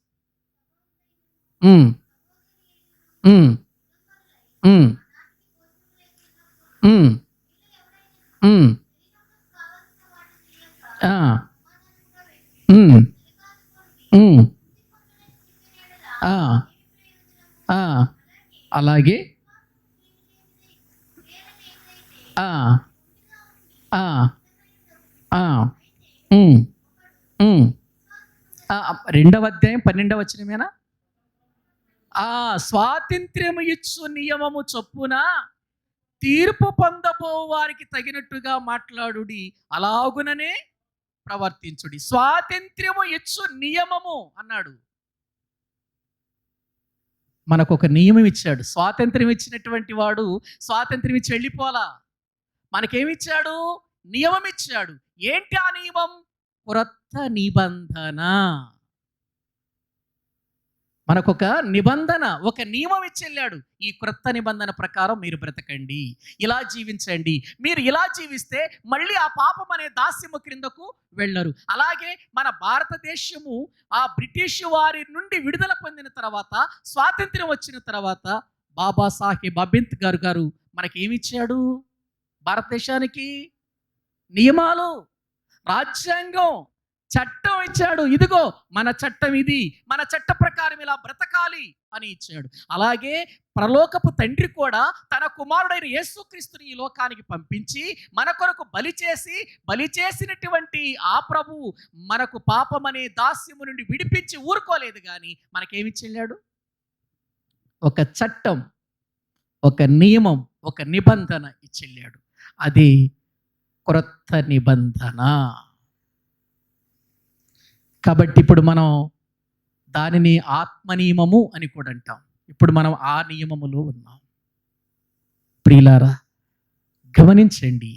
అలాగే రెండవ అధ్యాయం 12వ వచనమేనా? స్వాతంత్ర్యము ఇచ్చు నియమము చొప్పున తీర్పు పొందబో వారికి తగినట్టుగా మాట్లాడుడి, అలాగుననే ప్రవర్తించుడి. స్వాతంత్ర్యము ఇచ్చు నియమము అన్నాడు. మనకు ఒక నియమం ఇచ్చాడు. స్వాతంత్ర్యం ఇచ్చినటువంటి వాడు స్వాతంత్ర్యం ఇచ్చి వెళ్ళిపోలా. మనకేమిచ్చాడు? నియమం ఇచ్చాడు. ఏంటి ఆ నియమం? క్రొత్త నిబంధన. మనకొక నిబంధన, ఒక నియమం ఇచ్చి వెళ్ళాడు. ఈ క్రొత్త నిబంధన ప్రకారం మీరు బ్రతకండి, ఇలా జీవించండి. మీరు ఇలా జీవిస్తే మళ్ళీ ఆ పాపం అనే దాస్యము క్రిందకు వెళ్ళరు. అలాగే మన భారతదేశము ఆ బ్రిటిష్ వారి నుండి విడుదల పొందిన తర్వాత, స్వాతంత్ర్యం వచ్చిన తర్వాత బాబాసాహెబ్ అంబేద్కర్ గారు మనకి ఏమిచ్చాడు? భారతదేశానికి నియమాలు, రాజ్యాంగం, చట్టం ఇచ్చాడు. ఇదిగో మన చట్టం ఇది, మన చట్ట ప్రకారం ఇలా బ్రతకాలి అని ఇచ్చాడు. అలాగే పరలోకపు తండ్రి కూడా తన కుమారుడైన యేసుక్రీస్తుని ఈ లోకానికి పంపించి మన కొరకు బలి చేసినటువంటి ఆ ప్రభువు మనకు పాపం అనే దాస్యము నుండి విడిపించి ఊరుకోలేదు. కానీ మనకేమిచ్చెళ్ళాడు? ఒక చట్టం, ఒక నియమం, ఒక నిబంధన ఇచ్చెళ్ళాడు. అది క్రొత్త నిబంధన. కాబట్టి ఇప్పుడు మనం దానిని ఆత్మ నియమము అని కూడా అంటాం. ఇప్పుడు మనం ఆ నియమములో ఉన్నాం. ప్రియులారా, గమనించండి.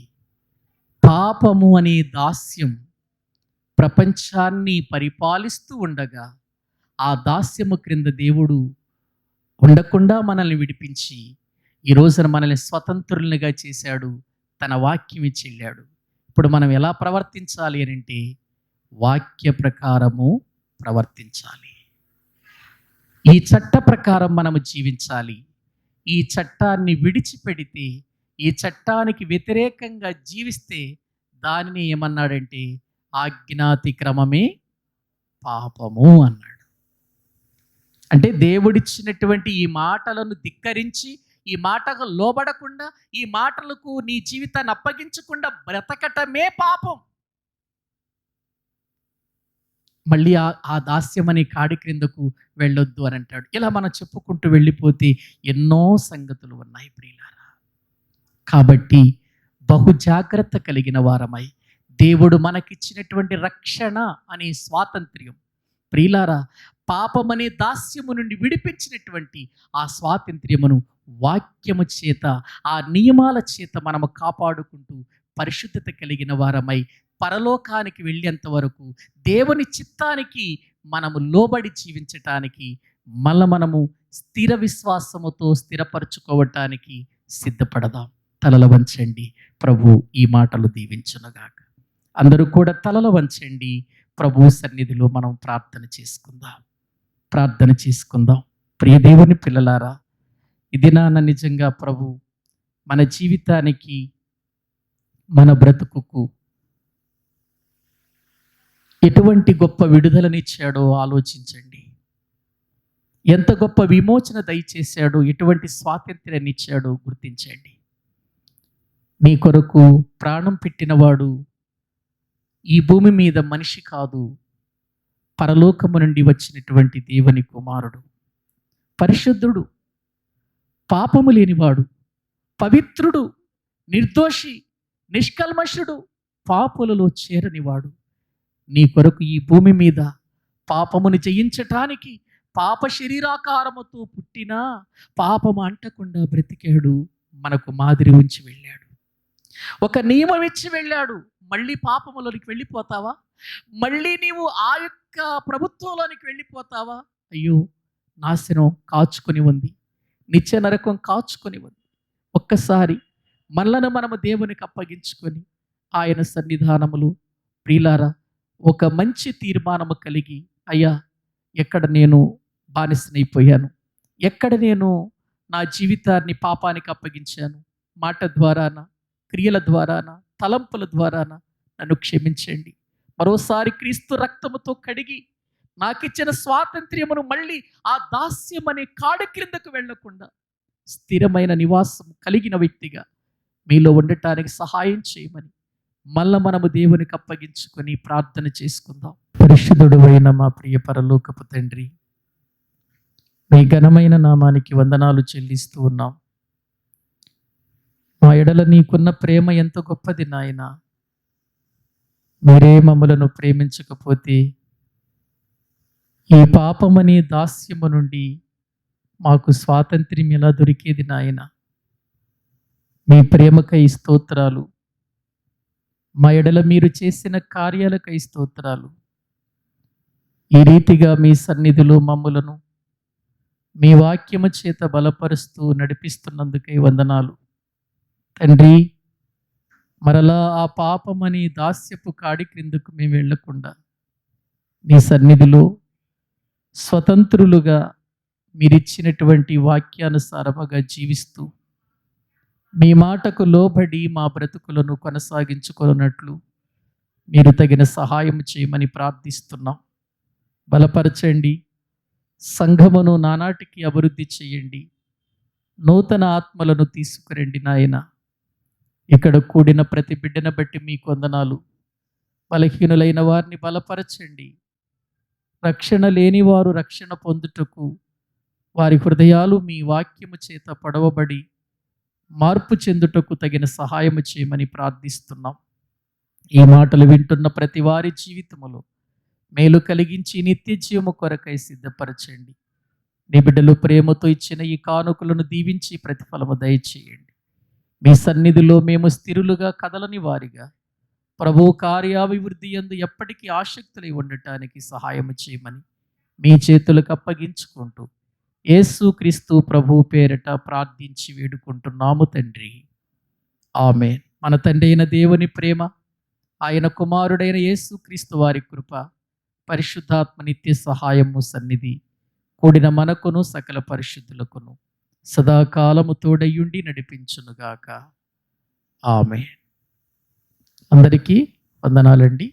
పాపము అనే దాస్యం ప్రపంచాన్ని పరిపాలిస్తూ ఉండగా ఆ దాస్యము క్రింద దేవుడు ఉండకుండా మనల్ని విడిపించి ఈ రోజున మనల్ని స్వతంత్రులుగా చేశాడు. తన వాక్యం ఇచ్చి వెళ్ళాడు. ఇప్పుడు మనం ఎలా ప్రవర్తించాలి అని అంటే, వాక్య ప్రకారము ప్రవర్తించాలి. ఈ చట్ట ప్రకారం మనము జీవించాలి. ఈ చట్టాన్ని విడిచిపెడితే, ఈ చట్టానికి వ్యతిరేకంగా జీవిస్తే దానిని ఏమన్నాడంటే ఆజ్ఞాతిక్రమమే పాపము అన్నాడు. అంటే దేవుడిచ్చినటువంటి ఈ మాటలను ధిక్కరించి, ఈ మాటకు లోబడకుండా, ఈ మాటలకు నీ జీవితాన్ని అప్పగించకుండా బ్రతకటమే పాపం. మళ్ళీ ఆ దాస్యం అనే కాడి క్రిందకు వెళ్ళొద్దు అని అంటాడు. ఇలా మనం చెప్పుకుంటూ వెళ్ళిపోతే ఎన్నో సంగతులు ఉన్నాయి ప్రియులారా. కాబట్టి బహు జాగ్రత్త కలిగిన వారమై దేవుడు మనకిచ్చినటువంటి రక్షణ అనే స్వాతంత్ర్యం, ప్రియులారా, పాపమనే దాస్యము నుండి విడిపించినటువంటి ఆ స్వాతంత్ర్యమును వాక్యము చేత, ఆ నియమాల చేత మనము కాపాడుకుంటూ పరిశుద్ధత కలిగిన వారమై పరలోకానికి వెళ్ళేంత వరకు దేవుని చిత్తానికి మనము లోబడి జీవించటానికి మనము స్థిర విశ్వాసముతో స్థిరపరచుకోవటానికి సిద్ధపడదాం. తలల వంచండి. ప్రభు ఈ మాటలు దీవించునుగాక. అందరూ కూడా తలల వంచండి. ప్రభు సన్నిధిలో మనం ప్రార్థన చేసుకుందాం. ప్రియ దేవుని పిల్లలారా, ఇది నాన్న నిజంగా ప్రభు మన జీవితానికి, మన బ్రతుకుకు ఎటువంటి గొప్ప విడుదలనిచ్చాడో ఆలోచించండి. ఎంత గొప్ప విమోచన దయచేశాడో, ఎటువంటి స్వాతంత్ర్యాన్ని ఇచ్చాడో గుర్తించండి. నీ కొరకు ప్రాణం పెట్టినవాడు ఈ భూమి మీద మనిషి కాదు, పరలోకము నుండి వచ్చినటువంటి దేవుని కుమారుడు. పరిశుద్ధుడు, పాపము లేనివాడు, పవిత్రుడు, నిర్దోషి, నిష్కల్మషుడు, పాపులలో చేరనివాడు నీ కొరకు ఈ భూమి మీద పాపమును జయించటానికి పాప శరీరాకారముతో పుట్టినా పాపము అంటకుండా బ్రతికాడు. మనకు మాదిరి ఉంచి వెళ్ళాడు. ఒక నియమం ఇచ్చి వెళ్ళాడు. మళ్ళీ పాపములోనికి వెళ్ళిపోతావా? మళ్ళీ నీవు ఆ యొక్క ప్రభుత్వంలోనికి వెళ్ళిపోతావా? అయ్యో, నాశనం కాచుకొని ఉంది, నిత్య నరకం కాచుకొని ఉంది. ఒక్కసారి మనలను మనము దేవునికి అప్పగించుకొని ఆయన సన్నిధానములు ప్రియులారా ఒక మంచి తీర్మానము కలిగి, అయ్యా ఎక్కడ నేను బానిసనైపోయాను, ఎక్కడ నేను నా జీవితాన్ని పాపానికి అప్పగించాను, మాట ద్వారాన, క్రియల ద్వారాన, తలంపుల ద్వారాన నన్ను క్షమించండి. మరోసారి క్రీస్తు రక్తముతో కడిగి నాకిచ్చిన స్వాతంత్ర్యమును మళ్ళీ ఆ దాస్యం అనే కాడి క్రిందకు వెళ్లకుండా స్థిరమైన నివాసం కలిగిన వ్యక్తిగా మీలో ఉండటానికి సహాయం చేయమని మళ్ళా మనము దేవునికి అప్పగించుకొని ప్రార్థన చేసుకుందాం. పరిశుద్ధుడు అయిన మా ప్రియ పరలోకపు తండ్రి, మీ ఘనమైన నామానికి వందనాలు చెల్లిస్తూ ఉన్నాం. మా ఎడల నీకున్న ప్రేమ ఎంత గొప్పది నాయన. మీరే మమ్మలను ప్రేమించకపోతే ఈ పాపమనే దాస్యము నుండి మాకు స్వాతంత్ర్యం ఎలా దొరికేది నాయన. మీ ప్రేమకై స్తోత్రాలు, మా ఎడల మీరు చేసిన కార్యాలకై స్తోత్రాలు. ఈ రీతిగా మీ సన్నిధిలో మమ్ములను మీ వాక్యము చేత బలపరుస్తూ నడిపిస్తున్నందుకై వందనాలు తండ్రి. మరలా ఆ పాపమని దాస్యపు కాడి క్రిందకు మేము వెళ్లకుండా నీ సన్నిధిలో స్వతంత్రులుగా మీరిచ్చినటువంటి వాక్యానుసారముగా జీవిస్తూ మీ మాటకు లోబడి మా బ్రతుకులను కొనసాగించుకున్నట్లు మీరు తగిన సహాయం చేయమని ప్రార్థిస్తున్నాం. బలపరచండి, సంఘమును నానాటికి అభివృద్ధి చేయండి, నూతన ఆత్మలను తీసుకురండి నాయన. ఇక్కడ కూడిన ప్రతి బిడ్డను బట్టి మీకు వందనాలు. బలహీనులైన వారిని బలపరచండి. రక్షణ లేని వారు రక్షణ పొందుటకు వారి హృదయాలు మీ వాక్యము చేత పడవబడి మార్పు చెందుటకు తగిన సహాయము చేయమని ప్రార్థిస్తున్నాం. ఈ మాటలు వింటున్న ప్రతి వారి జీవితములో మేలు కలిగించి నిత్య జీవము కొరకై సిద్ధపరచండి. నీ బిడ్డలు ప్రేమతో ఇచ్చిన ఈ కానుకలను దీవించి ప్రతిఫలము దయచేయండి. మీ సన్నిధిలో మేము స్థిరులుగా కదలని వారిగా ప్రభు కార్యాభివృద్ధి యందు ఎప్పటికీ ఆసక్తులై ఉండటానికి సహాయము చేయమని మీ చేతులకు అప్పగించుకుంటూ యేసు క్రీస్తు ప్రభు పేరట ప్రార్థించి వేడుకుంటున్నాము తండ్రి. ఆమేన్. మన తండ్రి అయిన దేవుని ప్రేమ, ఆయన కుమారుడైన యేసు క్రీస్తు వారి కృప, పరిశుద్ధాత్మ నిత్య సహాయము సన్నిధి కూడిన మనకును సకల పరిశుద్ధులకును సదాకాలము తోడయుండి నడిపించునుగాక. ఆమేన్. అందరికీ వందనాలండి.